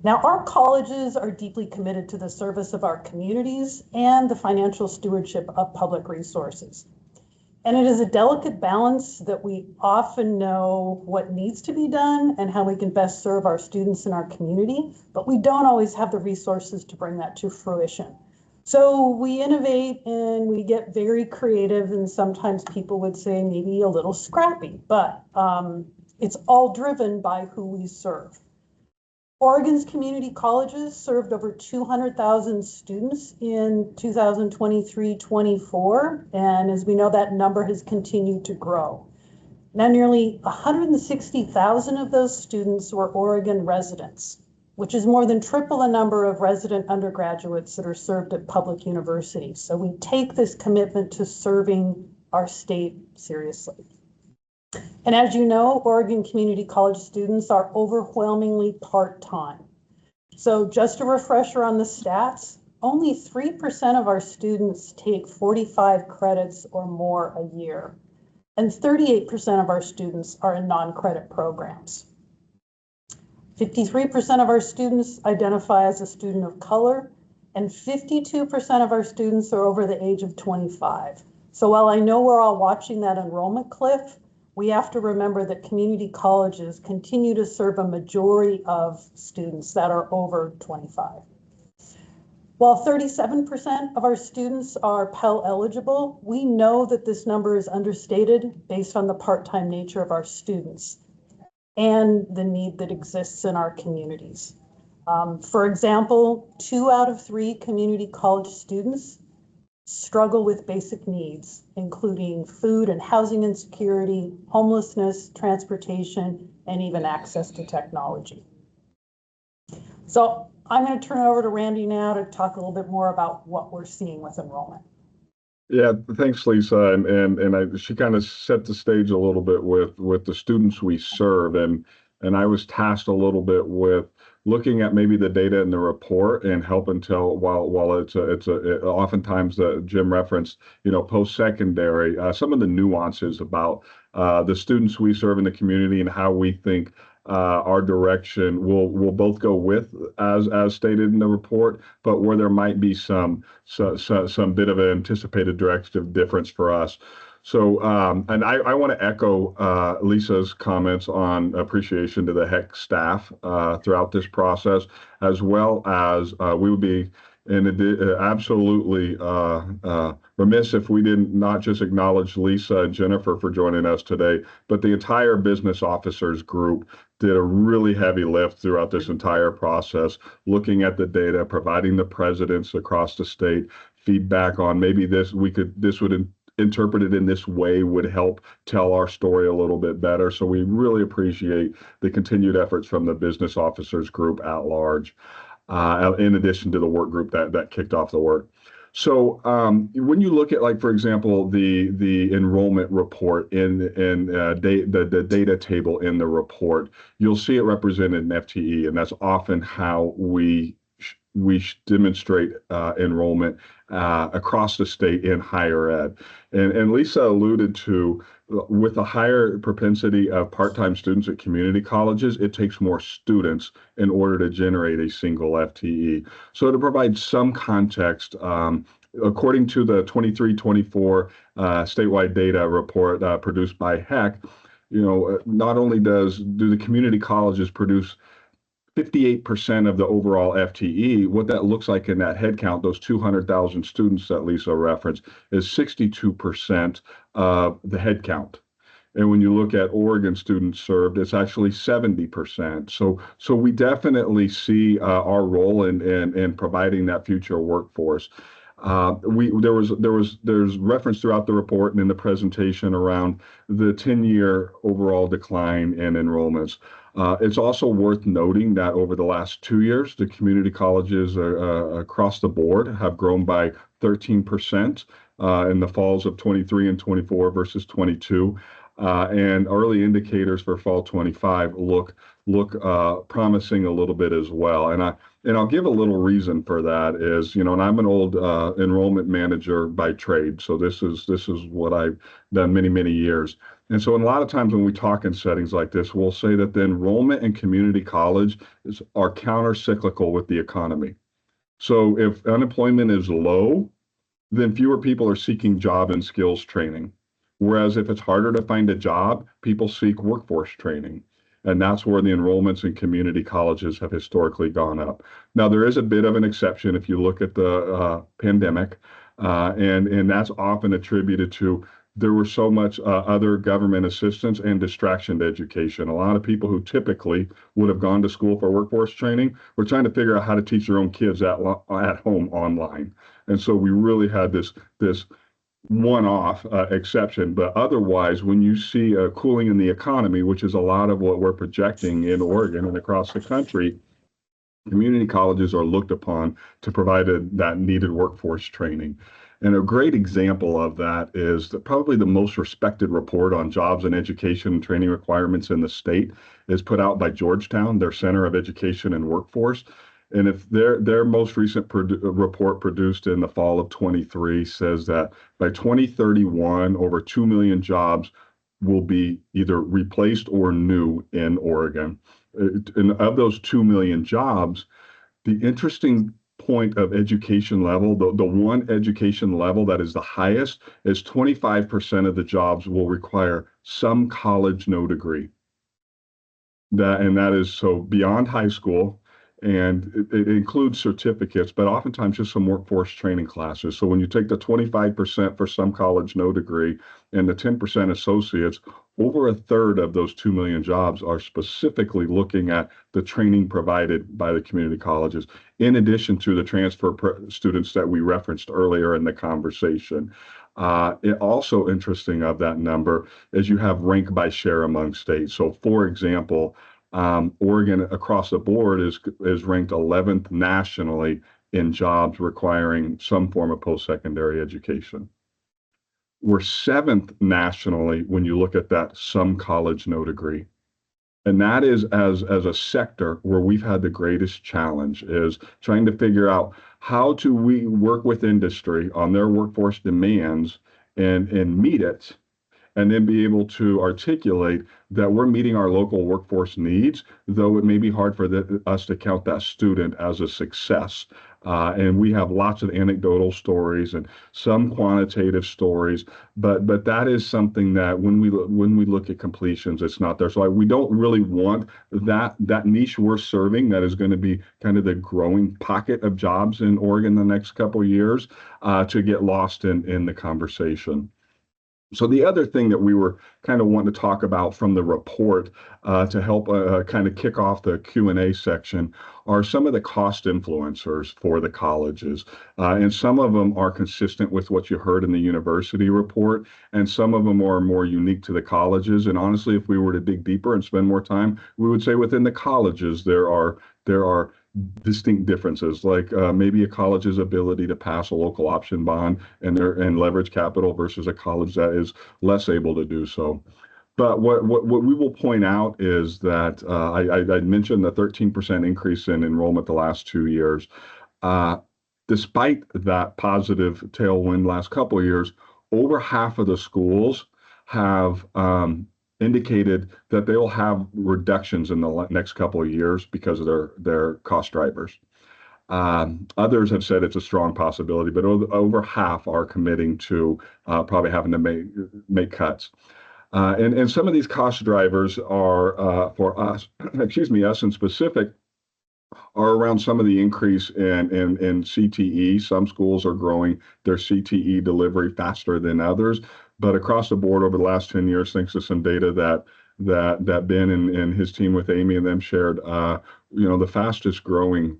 Now, our colleges are deeply committed to the service of our communities and the financial stewardship of public resources. And it is a delicate balance that we often know what needs to be done and how we can best serve our students in our community, but we don't always have the resources to bring that to fruition. So we innovate and we get very creative, and sometimes people would say maybe a little scrappy, but it's all driven by who we serve. Oregon's community colleges served over 200,000 students in 2023-24, and as we know, that number has continued to grow. Now, nearly 160,000 of those students were Oregon residents, which is more than triple the number of resident undergraduates that are served at public universities. So we take this commitment to serving our state seriously. And as you know, Oregon Community College students are overwhelmingly part-time. So just a refresher on the stats, only 3% of our students take 45 credits or more a year, and 38% of our students are in non-credit programs. 53% of our students identify as a student of color, and 52% of our students are over the age of 25. So while I know we're all watching that enrollment cliff, we have to remember that community colleges continue to serve a majority of students that are over 25. While 37% of our students are Pell eligible, we know that this number is understated based on the part-time nature of our students and the need that exists in our communities. For example, 2 out of 3 community college students struggle with basic needs, including food and housing insecurity, homelessness, transportation, and even access to technology. So I'm going to turn it over to Randy now to talk a little bit more about what we're seeing with enrollment. Yeah, thanks, Lisa. She kind of set the stage a little bit with the students we serve, and I was tasked a little bit with looking at maybe the data in the report and helping tell while it's oftentimes Jim referenced, post-secondary, some of the nuances about the students we serve in the community and how we think our direction will both go with as stated in the report, but where there might be some bit of an anticipated directive difference for us. So, and I want to echo Lisa's comments on appreciation to the HECC staff throughout this process, as well as we would be absolutely remiss if we didn't not just acknowledge Lisa and Jennifer for joining us today, but the entire business officers group did a really heavy lift throughout this entire process, looking at the data, providing the presidents across the state feedback on maybe this would interpret it in this way would help tell our story a little bit better. So we really appreciate the continued efforts from the business officers group at large, in addition to the work group that kicked off the work. So when you look at, like, for example, the enrollment report in the data table in the report, you'll see it represented in FTE, and that's often how we demonstrate enrollment across the state in higher ed. And Lisa alluded to, with a higher propensity of part-time students at community colleges, it takes more students in order to generate a single FTE. So to provide some context, according to the 23-24 statewide data report produced by HECC, not only do the community colleges produce 58% of the overall FTE, what that looks like in that head count, those 200,000 students that Lisa referenced, is 62% of the head count. And when you look at Oregon students served, it's actually 70%. So we definitely see our role in providing that future workforce. There's reference throughout the report and in the presentation around the 10-year overall decline in enrollments. It's also worth noting that over the last 2 years, the community colleges across the board have grown by 13% in the falls of 23 and 24 versus 22. And early indicators for fall 25 look promising a little bit as well. And I'll give a little reason for that is, and I'm an old enrollment manager by trade, so this is what I've done many years. And so a lot of times when we talk in settings like this, we'll say that the enrollment in community college are counter-cyclical with the economy. So if unemployment is low, then fewer people are seeking job and skills training. Whereas if it's harder to find a job, people seek workforce training. And that's where the enrollments in community colleges have historically gone up. Now, there is a bit of an exception if you look at the pandemic, and that's often attributed to there was so much other government assistance and distraction to education. A lot of people who typically would have gone to school for workforce training were trying to figure out how to teach their own kids at home online. And so we really had this one-off exception, but otherwise, when you see a cooling in the economy, which is a lot of what we're projecting in Oregon and across the country, community colleges are looked upon to provide that needed workforce training. And a great example of that is probably the most respected report on jobs and education and training requirements in the state is put out by Georgetown, their Center of Education and Workforce. And if their most recent report produced in the fall of 23 says that by 2031, over 2 million jobs will be either replaced or new in Oregon. And of those 2 million jobs, the interesting point of education level, the one education level that is the highest is 25% of the jobs will require some college, no degree. That is so beyond high school. And it includes certificates, but oftentimes just some workforce training classes. So when you take the 25% for some college, no degree, and the 10% associates, over a third of those 2 million jobs are specifically looking at the training provided by the community colleges, in addition to the transfer students that we referenced earlier in the conversation. It also interesting of that number is you have rank by share among states. So for example, Oregon across the board is ranked 11th nationally in jobs requiring some form of post-secondary education. We're 7th nationally when you look at that some college, no degree. And that is as a sector where we've had the greatest challenge is trying to figure out how do we work with industry on their workforce demands and meet it, and then be able to articulate that we're meeting our local workforce needs, though it may be hard for us to count that student as a success. And we have lots of anecdotal stories and some quantitative stories, but that is something that when we look at completions, it's not there. So we don't really want that niche we're serving that is going to be kind of the growing pocket of jobs in Oregon the next couple of years to get lost in the conversation. So the other thing that we were kind of wanting to talk about from the report to help kind of kick off the Q&A section are some of the cost influencers for the colleges. And some of them are consistent with what you heard in the university report, and some of them are more unique to the colleges. And honestly, if we were to dig deeper and spend more time, we would say within the colleges there are distinct differences, like maybe a college's ability to pass a local option bond and leverage capital versus a college that is less able to do so. But what we will point out is that I mentioned the 13% increase in enrollment the last 2 years. Despite that positive tailwind last couple of years, over half of the schools have indicated that they will have reductions in the next couple of years because of their cost drivers. Others have said it's a strong possibility, but over half are committing to probably having to make cuts. And some of these cost drivers are for us, excuse me, us in specific, are around some of the increase in CTE. Some schools are growing their CTE delivery faster than others, but across the board over the last 10 years, thanks to some data that Ben and his team with Amy and them shared, the fastest growing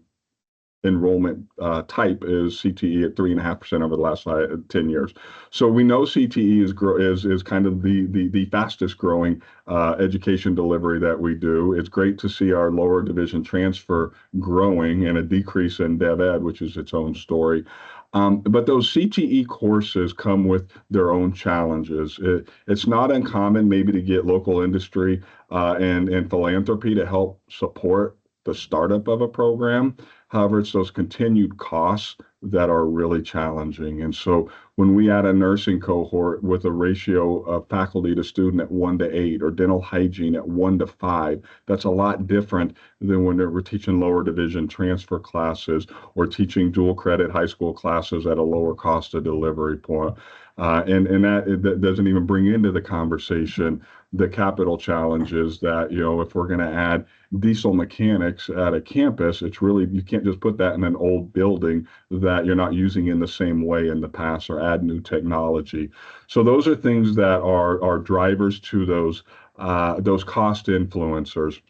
enrollment type is CTE at 3.5% over the last 10 years. So we know CTE is kind of the fastest growing education delivery that we do. It's great to see our lower division transfer growing and a decrease in Dev Ed, which is its own story. But those CTE courses come with their own challenges. It's not uncommon maybe to get local industry and philanthropy to help support the startup of a program. However, it's those continued costs that are really challenging. And so when we add a nursing cohort with a ratio of faculty to student at 1:8 or dental hygiene at 1:5, that's a lot different than when we're teaching lower division transfer classes or teaching dual credit high school classes at a lower cost of delivery point. And that doesn't even bring into the conversation the capital challenges that, if we're going to add diesel mechanics at a campus, it's really, you can't just put that in an old building that you're not using in the same way in the past or add new technology. So those are things that are drivers to those cost influencers.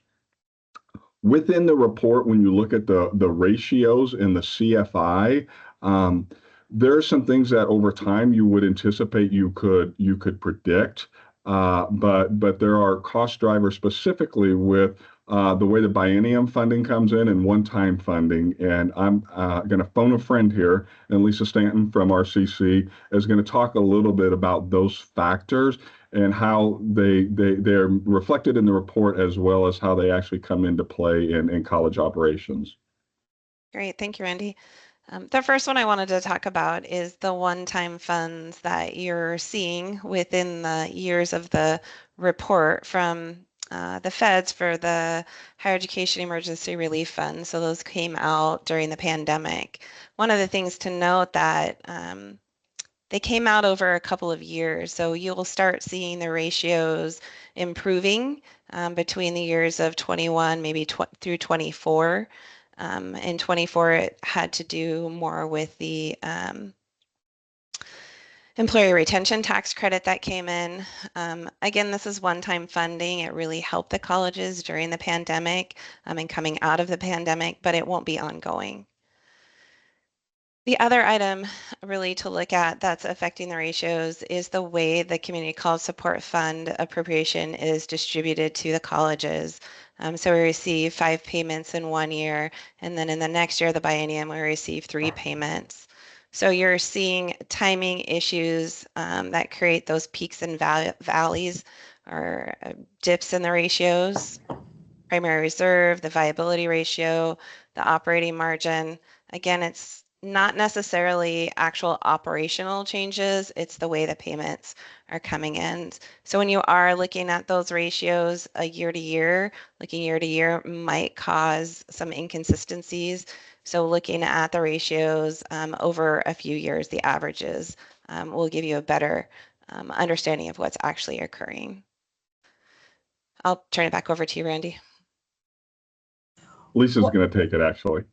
Within the report, when you look at the ratios in the CFI, there are some things that over time you would anticipate you could predict. But there are cost drivers specifically with the way the biennium funding comes in and one-time funding. And I'm going to phone a friend here, and Lisa Stanton from RCC is going to talk a little bit about those factors and how they're reflected in the report, as well as how they actually come into play in college operations. Great, thank you, Randy. The first one I wanted to talk about is the one-time funds that you're seeing within the years of the report from the feds for the Higher Education Emergency Relief Fund. So those came out during the pandemic. One of the things to note that they came out over a couple of years. So you'll start seeing the ratios improving between the years of 21, maybe through 24. In 24, it had to do more with the employee retention tax credit that came in. Again, this is one-time funding. It really helped the colleges during the pandemic and coming out of the pandemic, but it won't be ongoing. The other item really to look at that's affecting the ratios is the way the Community College Support Fund appropriation is distributed to the colleges. So we receive 5 payments in 1 year, and then in the next year, the biennium, we receive 3 payments. So you're seeing timing issues that create those peaks and valleys or dips in the ratios. Primary reserve, the viability ratio, the operating margin. Again, it's not necessarily actual operational changes, it's the way the payments are coming in. So when you are looking at those ratios year to year, looking year to year might cause some inconsistencies. So looking at the ratios over a few years, the averages will give you a better understanding of what's actually occurring. I'll turn it back over to you, Randy. Lisa's going to take it, actually.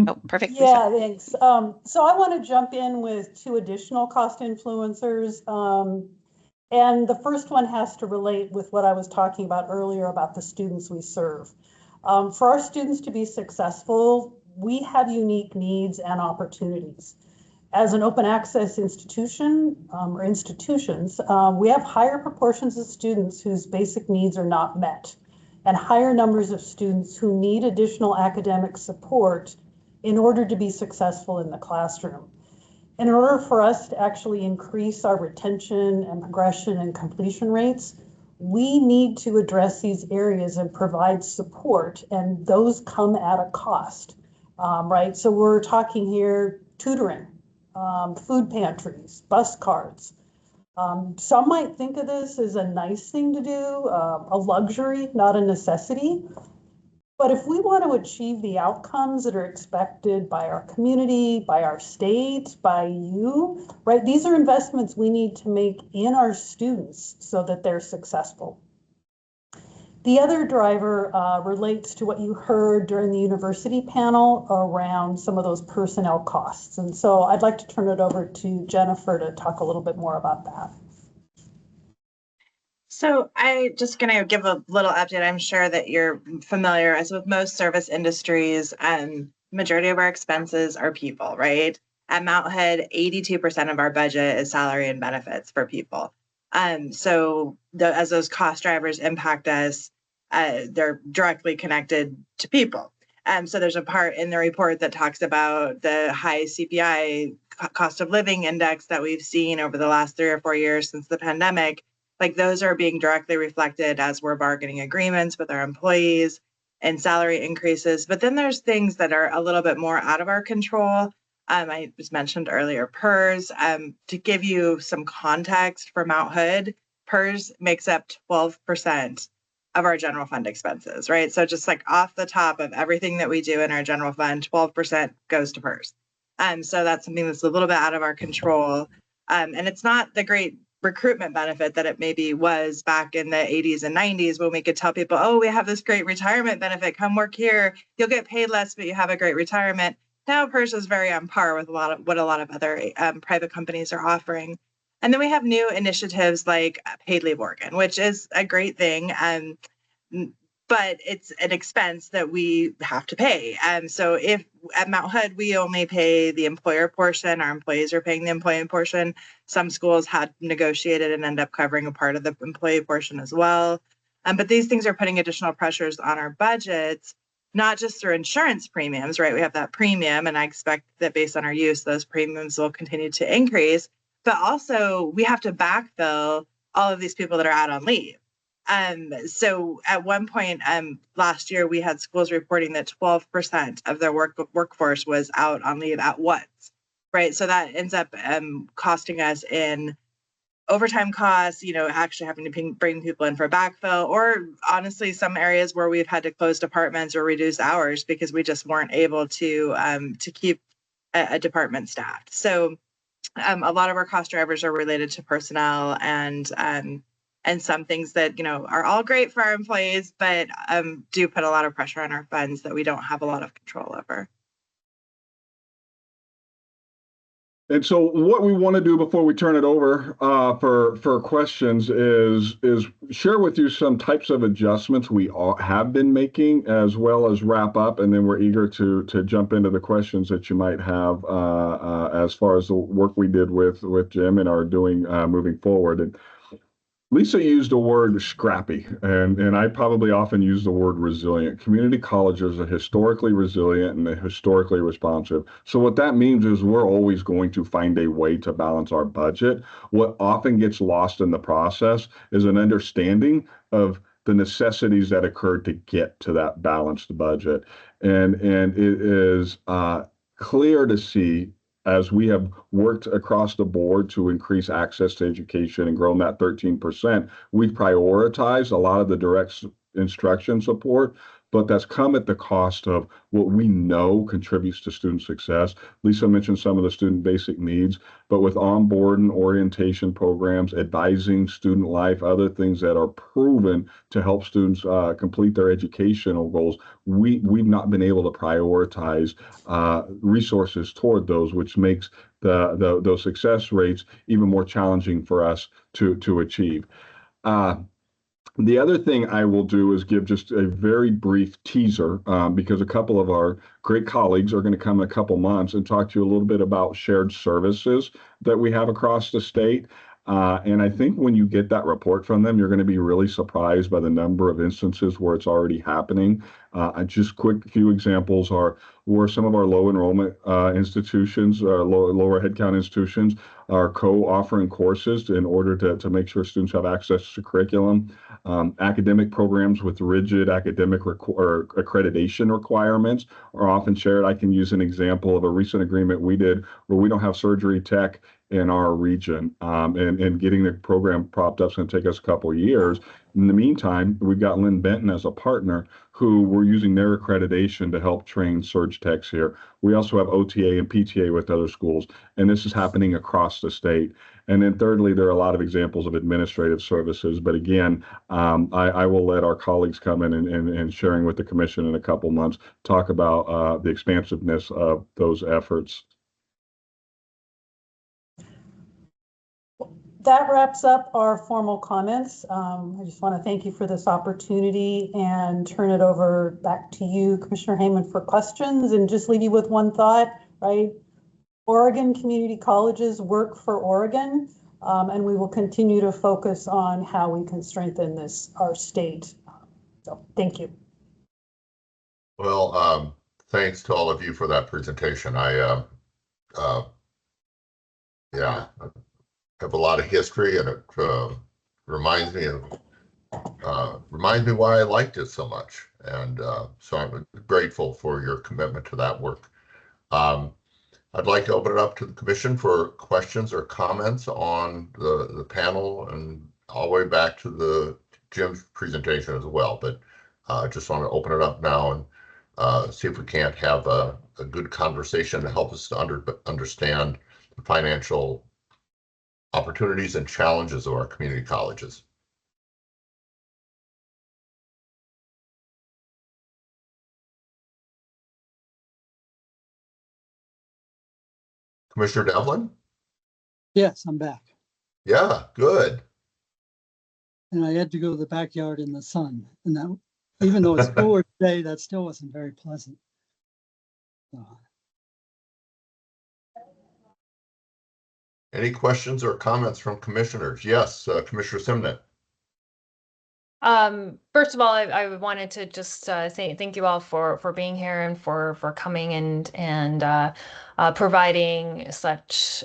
Oh, perfect. Yeah, thanks. So I want to jump in with 2 additional cost influencers. And the first one has to relate with what I was talking about earlier about the students we serve. For our students to be successful, we have unique needs and opportunities. As an open access institution or institutions, we have higher proportions of students whose basic needs are not met, and higher numbers of students who need additional academic support in order to be successful in the classroom. In order for us to actually increase our retention and progression and completion rates, we need to address these areas and provide support, and those come at a cost, right? So we're talking here tutoring, food pantries, bus cards. Some might think of this as a nice thing to do, a luxury, not a necessity. But if we want to achieve the outcomes that are expected by our community, by our state, by you, right? These are investments we need to make in our students so that they're successful. The other driver relates to what you heard during the university panel around some of those personnel costs. And so I'd like to turn it over to Jennifer to talk a little bit more about that. So I just going to give a little update. I'm sure that you're familiar, as with most service industries, majority of our expenses are people, right? At Mount Hood, 82% of our budget is salary and benefits for people. So as those cost drivers impact us, they're directly connected to people. So there's a part in the report that talks about the high CPI cost of living index that we've seen over the last 3 or 4 years since the pandemic. Like those are being directly reflected as we're bargaining agreements with our employees and salary increases. But then there's things that are a little bit more out of our control. I was mentioned earlier, PERS. To give you some context for Mount Hood, PERS makes up 12% of our general fund expenses, right? So just like off the top of everything that we do in our general fund, 12% goes to PERS. So that's something that's a little bit out of our control. And it's not the great recruitment benefit that it maybe was back in the 80s and 90s when we could tell people, oh, we have this great retirement benefit, come work here, you'll get paid less, but you have a great retirement. Now PERS is very on par with what a lot of other private companies are offering. And then we have new initiatives like paid leave Oregon, which is a great thing. But it's an expense that we have to pay. So if at Mount Hood, we only pay the employer portion, our employees are paying the employee portion. Some schools had negotiated and end up covering a part of the employee portion as well. But these things are putting additional pressures on our budgets, not just through insurance premiums, right? We have that premium, and I expect that based on our use, those premiums will continue to increase. But also, we have to backfill all of these people that are out on leave. So at one point last year, we had schools reporting that 12% of their workforce was out on leave at once, right? So that ends up costing us in overtime costs, actually having to bring people in for backfill, or honestly, some areas where we've had to close departments or reduce hours because we just weren't able to keep a department staffed. So a lot of our cost drivers are related to personnel and some things that, are all great for our employees, but do put a lot of pressure on our funds that we don't have a lot of control over. And so what we want to do before we turn it over for questions is share with you some types of adjustments we have been making, as well as wrap up, and then we're eager to jump into the questions that you might have as far as the work we did with Jim and are doing moving forward. And Lisa used the word scrappy, and I probably often use the word resilient. Community colleges are historically resilient and they're historically responsive. So what that means is we're always going to find a way to balance our budget. What often gets lost in the process is an understanding of the necessities that occurred to get to that balanced budget. And it is clear to see, as we have worked across the board to increase access to education and grown that 13%, we've prioritized a lot of the direct instruction support, but that's come at the cost of what we know contributes to student success. Lisa mentioned some of the student basic needs, but with onboard and orientation programs, advising student life, other things that are proven to help students complete their educational goals, we've not been able to prioritize resources toward those, which makes those success rates even more challenging for us to achieve. The other thing I will do is give just a very brief teaser because a couple of our great colleagues are going to come in a couple months and talk to you a little bit about shared services that we have across the state. And I think when you get that report from them, you're going to be really surprised by the number of instances where it's already happening. Just quick few examples are where some of our low enrollment institutions, lower headcount institutions, are co-offering courses in order to make sure students have access to curriculum. Academic programs with rigid academic or accreditation requirements are often shared. I can use an example of a recent agreement we did where we don't have surgery tech in our region, and getting the program propped up is going to take us a couple of years. In the meantime, we've got Lynn Benton as a partner who we're using their accreditation to help train surge techs here. We also have OTA and PTA with other schools, and this is happening across the state. And then thirdly, there are a lot of examples of administrative services. But again, I will let our colleagues come in and sharing with the commission in a couple months, talk about the expansiveness of those efforts. That wraps up our formal comments. I just want to thank you for this opportunity and turn it over back to you, Commissioner Heyman, for questions, and just leave you with one thought, right? Oregon community colleges work for Oregon, and we will continue to focus on how we can strengthen our state. So thank you. Well, thanks to all of you for that presentation. Yeah, I have a lot of history, and it reminds me why I liked it so much. And so I'm grateful for your commitment to that work. I'd like to open it up to the commission for questions or comments on the panel, and all the way back to Jim's presentation as well. But I just want to open it up now and see if we can't have a good conversation to help us to understand the financial opportunities and challenges of our community colleges. Commissioner Devlin? Yes, I'm back. Yeah, good. And I had to go to the backyard in the sun. And that, even though it's cooler today, that still wasn't very pleasant. Any questions or comments from commissioners? Yes, Commissioner Simnett. First of all, I wanted to just say thank you all for being here and for coming and providing such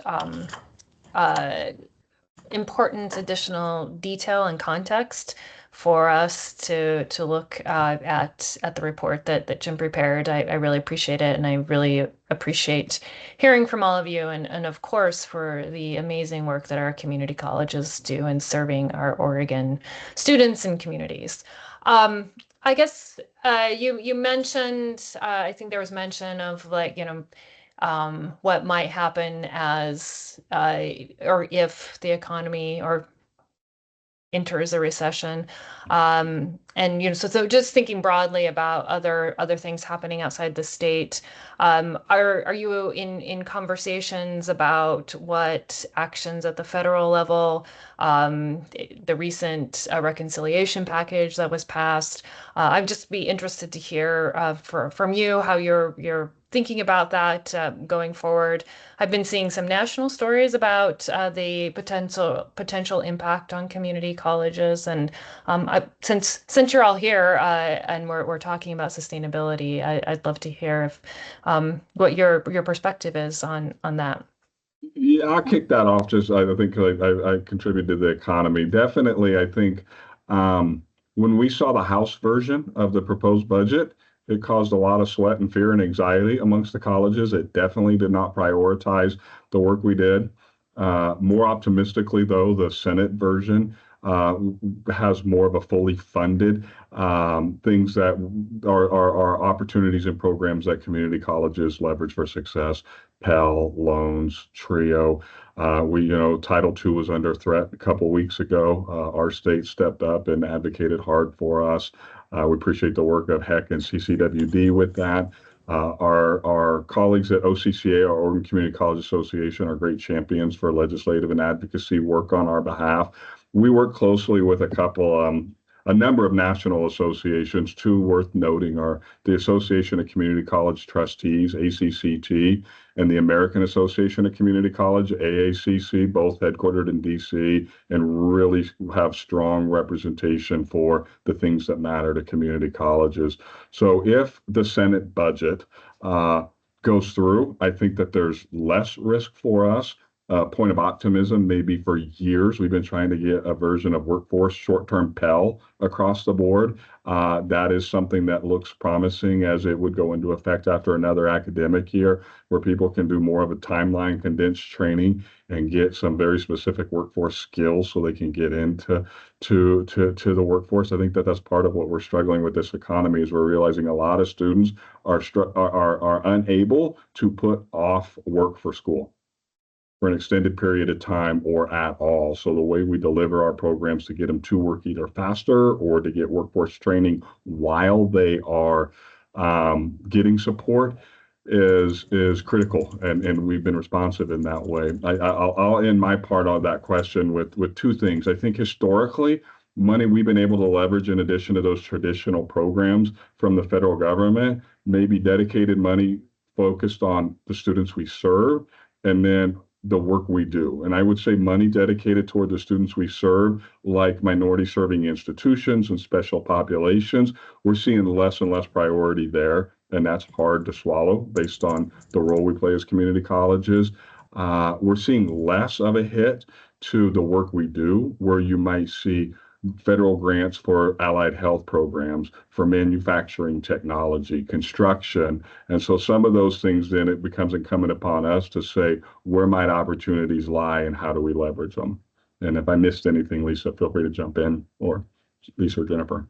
important additional detail and context for us to look at the report that Jim prepared. I really appreciate it, and I really appreciate hearing from all of you, and of course for the amazing work that our community colleges do in serving our Oregon students and communities. I guess you mentioned, I think there was mention of, like, what might happen as or if the economy or enters a recession, and so just thinking broadly about other things happening outside the state, are you in conversations about what actions at the federal level, the recent reconciliation package that was passed? I'd just be interested to hear from you how you're thinking about that going forward. I've been seeing some national stories about the potential impact on community colleges, and since you're all here and we're talking about sustainability, I'd love to hear if what your perspective is on that. Yeah, I'll kick that off. Just I think I contributed to the economy. Definitely, I think when we saw the House version of the proposed budget, it caused a lot of sweat and fear and anxiety amongst the colleges. It definitely did not prioritize the work we did. More optimistically, though, the Senate version has more of a fully funded things that are opportunities and programs that community colleges leverage for success. Pell, loans, TRIO. Title II was under threat a couple weeks ago. Our state stepped up and advocated hard for us. We appreciate the work of HECC and CCWD with that. Our colleagues at OCCA, our Oregon Community College Association, are great champions for legislative and advocacy work on our behalf. We work closely with a number of national associations. Two worth noting are the Association of Community College Trustees, ACCT, and the American Association of Community College, AACC, both headquartered in DC, and really have strong representation for the things that matter to community colleges. So if the Senate budget goes through, I think that there's less risk for us point of optimism. Maybe for years, we've been trying to get a version of workforce short-term Pell across the board. That is something that looks promising as it would go into effect after another academic year, where people can do more of a timeline condensed training and get some very specific workforce skills so they can get into the workforce. I think that that's part of what we're struggling with this economy is we're realizing a lot of students are unable to put off work for school for an extended period of time or at all. So the way we deliver our programs to get them to work either faster or to get workforce training while they are getting support is critical, and we've been responsive in that way. I'll end my part on that question with two things. I think historically, money we've been able to leverage in addition to those traditional programs from the federal government, maybe dedicated money focused on the students we serve, and then the work we do. And I would say money dedicated toward the students we serve, like minority serving institutions and special populations, we're seeing less and less priority there. And that's hard to swallow based on the role we play as community colleges. We're seeing less of a hit to the work we do, where you might see federal grants for allied health programs, for manufacturing technology, construction. And so some of those things, then it becomes incumbent upon us to say, where might opportunities lie and how do we leverage them? And if I missed anything, Lisa, feel free to jump in, or Lisa or Jennifer.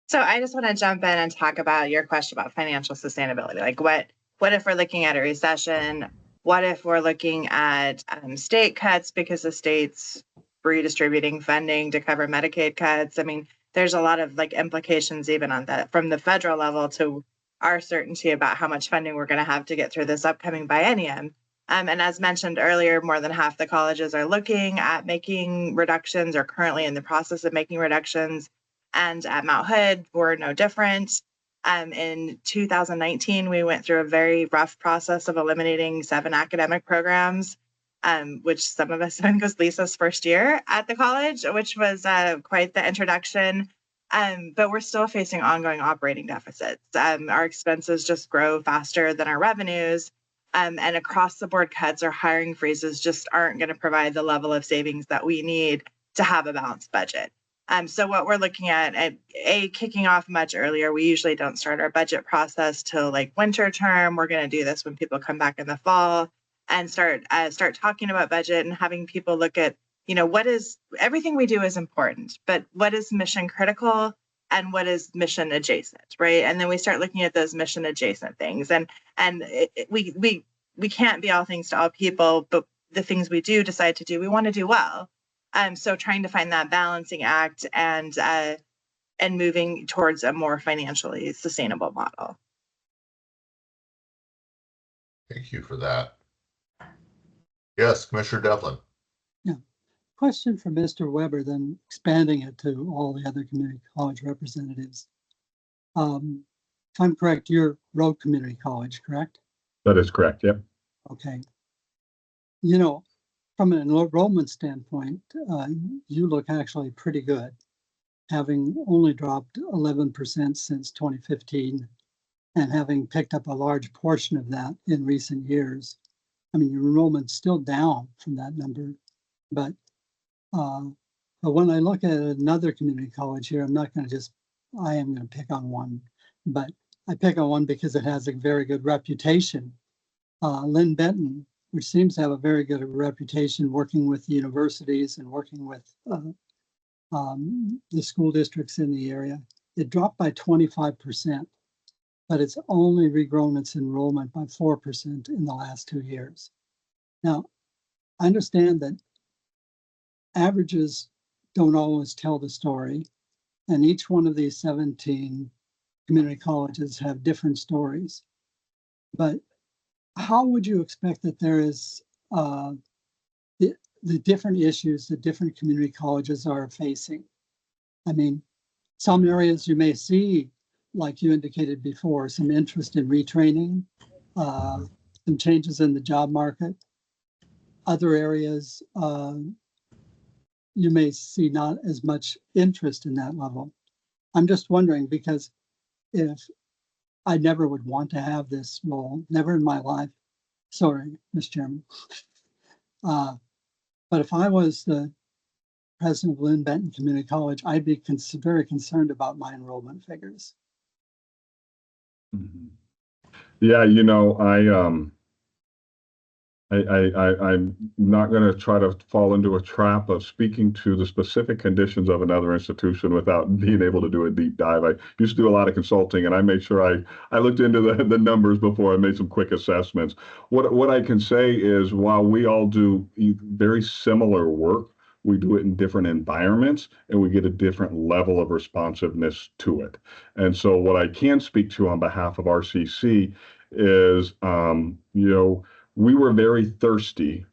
So I just want to jump in and talk about your question about financial sustainability. Like what if we're looking at a recession? What if we're looking at state cuts because the state's redistributing funding to cover Medicaid cuts? I mean, there's a lot of like implications even on that from the federal level to our certainty about how much funding we're going to have to get through this upcoming biennium. And as mentioned earlier, more than half the colleges are looking at making reductions or currently in the process of making reductions. And at Mount Hood, we're no different. In 2019, we went through a very rough process of eliminating 7 academic programs, which some of us, I think was Lisa's first year at the college, which was quite the introduction. But we're still facing ongoing operating deficits. Our expenses just grow faster than our revenues. And across the board cuts or hiring freezes just aren't going to provide the level of savings that we need to have a balanced budget. So what we're looking at kicking off much earlier. We usually don't start our budget process till like winter term. We're going to do this when people come back in the fall and start talking about budget and having people look at, what is everything we do is important, but what is mission critical and what is mission adjacent, right? And then we start looking at those mission adjacent things, and we can't be all things to all people, but the things we do decide to do, we want to do well. So trying to find that balancing act and moving towards a more financially sustainable model. Thank you for that. Yes, Commissioner Devlin. Yeah. Question for Mr. Weber, then expanding it to all the other community college representatives. If I'm correct, you're Road Community College, correct? That is correct, yep. Okay. From an enrollment standpoint, you look actually pretty good, having only dropped 11% since 2015 and having picked up a large portion of that in recent years. I mean, your enrollment's still down from that number, but when I look at another community college here, I am going to pick on one, but I pick on one because it has a very good reputation. Lynn Benton, which seems to have a very good reputation working with universities and working with the school districts in the area. It dropped by 25%, but it's only regrown its enrollment by 4% in the last 2 years. Now, I understand that averages don't always tell the story, and each one of these 17 community colleges have different stories, but how would you expect that there is the different issues that different community colleges are facing? I mean, some areas you may see, like you indicated before, some interest in retraining, some changes in the job market. Other areas, you may see not as much interest in that level. I'm just wondering, because if I never would want to have this role, never in my life, Sorry, Mr. Chairman. But if I was the president of Lynn Benton Community College, I'd be very concerned about my enrollment figures. Mhm. Yeah, you know, I'm not going to try to fall into a trap of speaking to the specific conditions of another institution without being able to do a deep dive. I used to do a lot of consulting, and I made sure I looked into the numbers before I made some quick assessments. What I can say is, while we all do very similar work, we do it in different environments, and we get a different level of responsiveness to it. And so, what I can speak to on behalf of RCC is, you know, we were very thirsty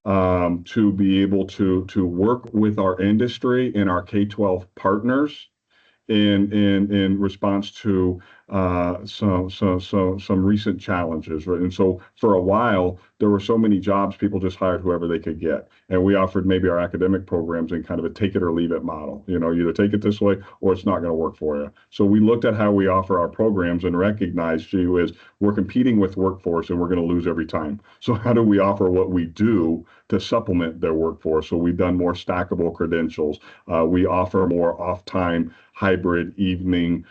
to be able to work with our industry and our K-12 partners in response to some recent challenges, right? And so for a while, there were so many jobs, people just hired whoever they could get. And we offered maybe our academic programs in kind of a take it or leave it model. You know, either take it this way or it's not going to work for you. So we looked at how we offer our programs and recognized, gee whiz, we're competing with workforce and we're going to lose every time. So how do we offer what we do to supplement their workforce? So we've done more stackable credentials. We offer more off-time hybrid evening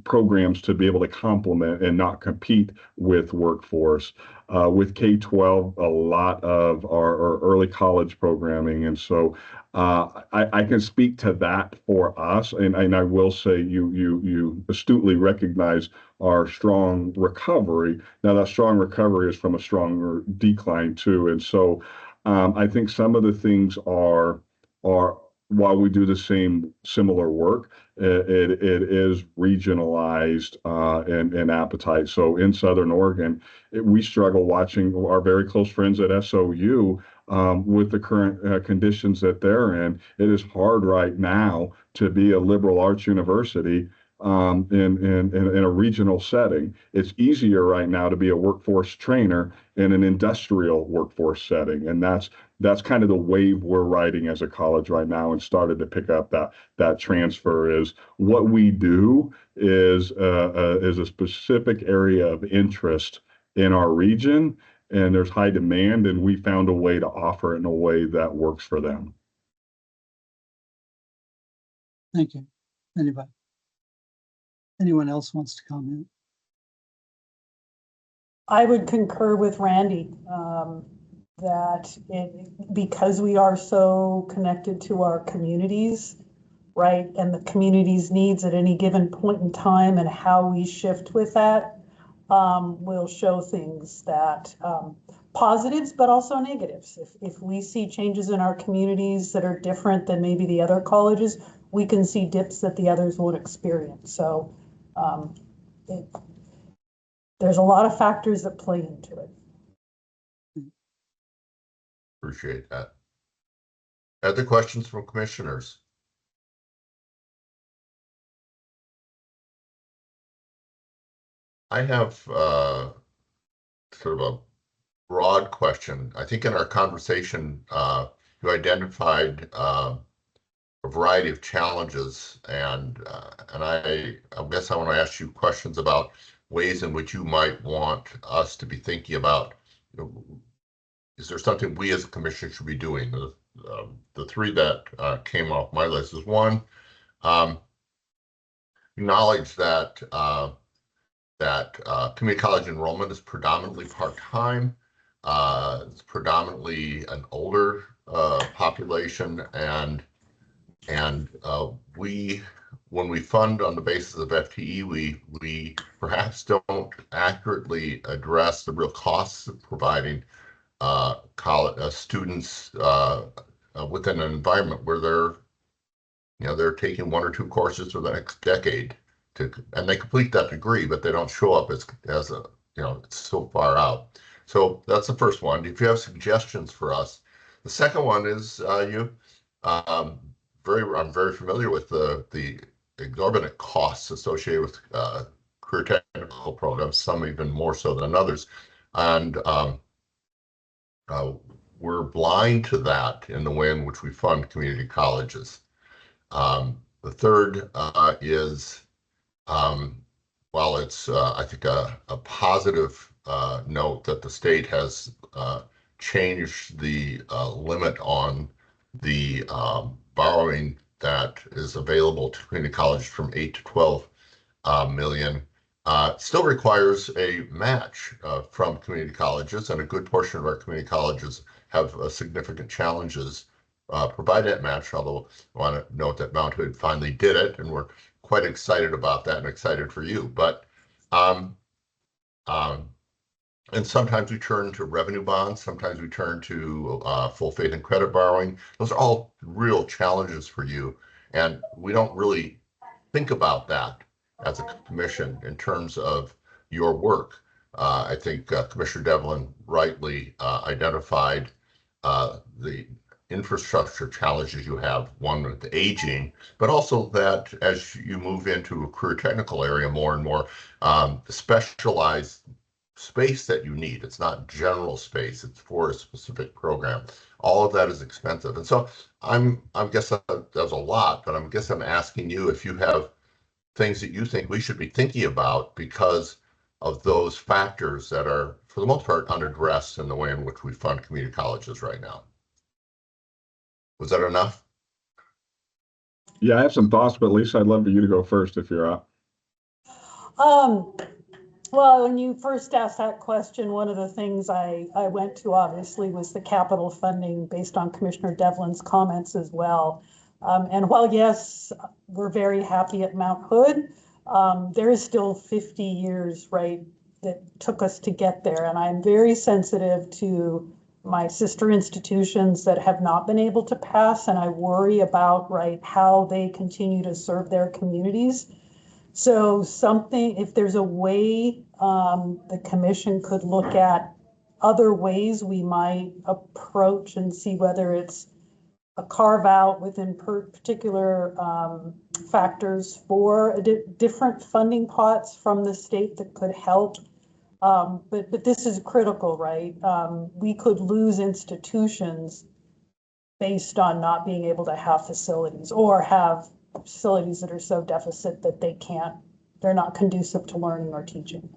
programs to be able to complement and not compete with workforce. With K-12, a lot of our early college programming. And so I can speak to that for us. And I will say you astutely recognize our strong recovery. Now that strong recovery is from a stronger decline too. And so I think some of the things are while we do the similar work, it is regionalized in appetite. So in Southern Oregon, we struggle watching our very close friends at SOU with the current conditions that they're in. It is hard right now to be a liberal arts university in a regional setting. It's easier right now to be a workforce trainer in an industrial workforce setting, and that's kind of the wave we're riding as a college right now, and started to pick up that transfer. Is what we do is a specific area of interest in our region, and there's high demand, and we found a way to offer it in a way that works for them. Thank you. Anyone else wants to comment? I would concur with Randy that because we are so connected to our communities, right, and the community's needs at any given point in time and how we shift with that will show things that positives, but also negatives. If we see changes in our communities that are different than maybe the other colleges, we can see dips that the others won't experience. So there's a lot of factors that play into it. Appreciate that. Other questions from commissioners? I have sort of a broad question. I think in our conversation, you identified a variety of challenges, and I guess I want to ask you questions about ways in which you might want us to be thinking about, is there something we as a commission should be doing? The three that came off my list is one, acknowledge that community college enrollment is predominantly part-time. It's predominantly an older population, and when we fund on the basis of FTE, we perhaps don't accurately address the real costs of providing college students within an environment where they're taking one or two courses for the next decade and they complete that degree, but they don't show up as a it's so far out. So that's the first one. If you have suggestions for us, the second one is I'm very familiar with the exorbitant costs associated with career technical programs, some even more so than others, and we're blind to that in the way in which we fund community colleges. The third is, while it's I think a positive note that the state has changed the limit on the borrowing that is available to community colleges from 8 to 12 million. Still requires a match from community colleges, and a good portion of our community colleges have significant challenges provide that match, although I want to note that Mount Hood finally did it, and we're quite excited about that and excited for you. But and sometimes we turn to revenue bonds, sometimes we turn to full faith and credit borrowing. Those are all real challenges for you, and we don't really think about that as a commission in terms of your work. I think Commissioner Devlin rightly identified the infrastructure challenges you have, one with the aging, but also that as you move into a career technical area more and more, specialized space that you need. It's not general space, it's for a specific program. All of that is expensive. And so I'm guessing that was a lot, but I'm asking you if you have things that you think we should be thinking about because of those factors that are, for the most part, unaddressed in the way in which we fund community colleges right now. Was that enough? Yeah, I have some thoughts, but Lisa, I'd love for you to go first if you're up. Well, when you first asked that question, one of the things I went to obviously was the capital funding based on Commissioner Devlin's comments as well. And while yes, we're very happy at Mount Hood, there is still 50 years, right, that took us to get there. And I'm very sensitive to my sister institutions that have not been able to pass, and I worry about, right, how they continue to serve their communities. So something, if there's a way the commission could look at other ways we might approach and see whether it's a carve out within particular factors for different funding pots from the state that could help. But this is critical, right? We could lose institutions based on not being able to have facilities or have facilities that are so deficit that they're not conducive to learning or teaching.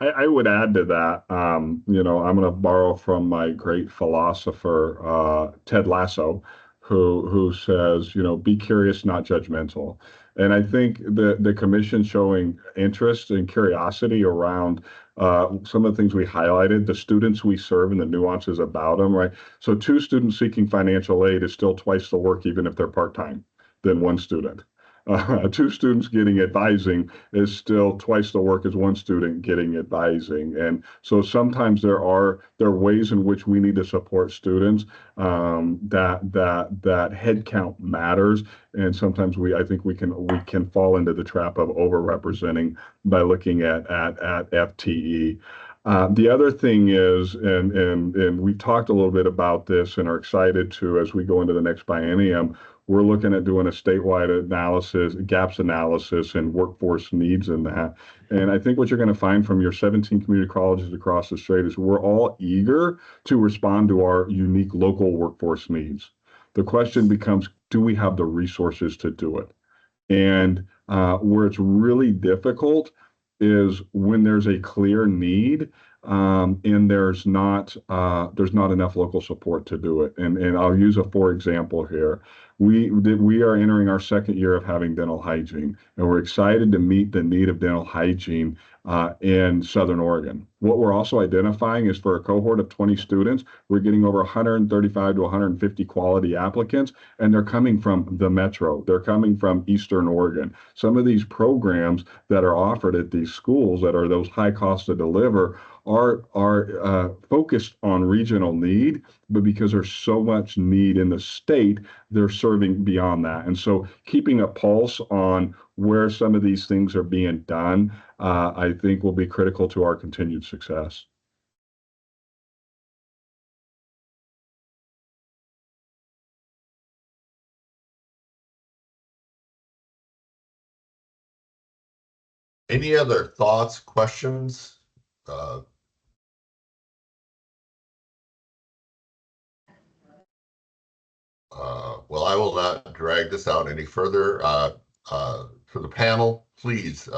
I would add to that, I'm going to borrow from my great philosopher, Ted Lasso, who says, be curious, not judgmental. And I think the commission showing interest and curiosity around some of the things we highlighted, the students we serve and the nuances about them, right? So 2 students seeking financial aid is still twice the work, even if they're part-time, than 1 student. 2 students getting advising is still twice the work as 1 student getting advising. And so sometimes there are ways in which we need to support students that head count matters. And sometimes I think we can fall into the trap of overrepresenting by looking at FTE. The other thing is, and we've talked a little bit about this and are excited to, as we go into the next biennium, we're looking at doing a statewide analysis, gaps analysis, and workforce needs in that. And I think what you're going to find from your 17 community colleges across the state is we're all eager to respond to our unique local workforce needs. The question becomes, do we have the resources to do it? And where it's really difficult is when there's a clear need and there's not enough local support to do it. And I'll use a for example here. We are entering our 2nd year of having dental hygiene, and we're excited to meet the need of dental hygiene in Southern Oregon. What we're also identifying is for a cohort of 20 students, we're getting over 135 to 150 quality applicants, and they're coming from the metro. They're coming from Eastern Oregon. Some of these programs that are offered at these schools that are those high cost to deliver are focused on regional need, but because there's so much need in the state, they're serving beyond that. And so keeping a pulse on where some of these things are being done, I think will be critical to our continued success. Any other thoughts, questions? Well, I will not drag this out any further. For the panel, please,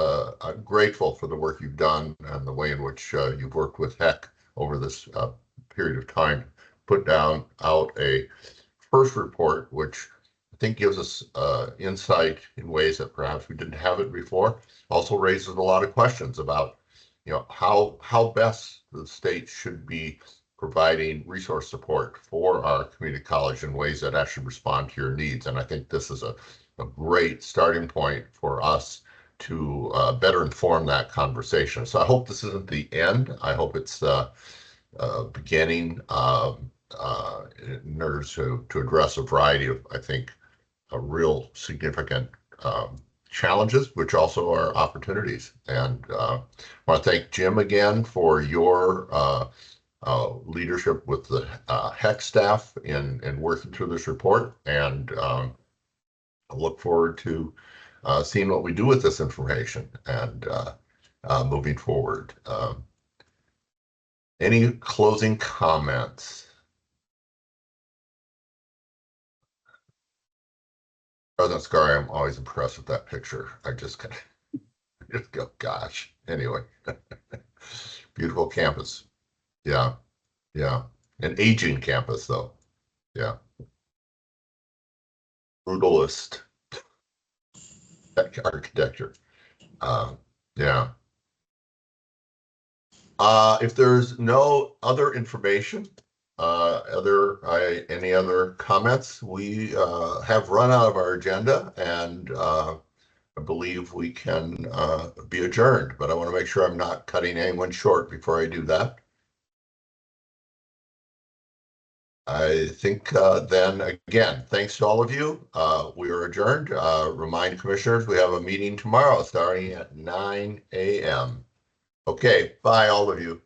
I'm grateful for the work you've done and the way in which you've worked with HECC over this period of time. Put out a first report, which I think gives us insight in ways that perhaps we didn't have it before. Also raises a lot of questions about, how best the state should be providing resource support for our community college in ways that actually respond to your needs. And I think this is a great starting point for us to better inform that conversation. So I hope this isn't the end. I hope it's the beginning in order to address a variety of, I think, real significant challenges, which also are opportunities. And I want to thank Jim again for your leadership with the HECC staff in working through this report. And I look forward to seeing what we do with this information and moving forward. Any closing comments? President Scar, I'm always impressed with that picture. I just kind of just go, gosh. Anyway, beautiful campus. Yeah, yeah. An aging campus, though. Yeah. Brutalist architecture. Yeah. If there's no other information, any other comments, we have run out of our agenda, and I believe we can be adjourned, but I want to make sure I'm not cutting anyone short before I do that. I think then again, thanks to all of you. We are adjourned. Remind commissioners we have a meeting tomorrow starting at 9 a.m. Okay, bye all of you.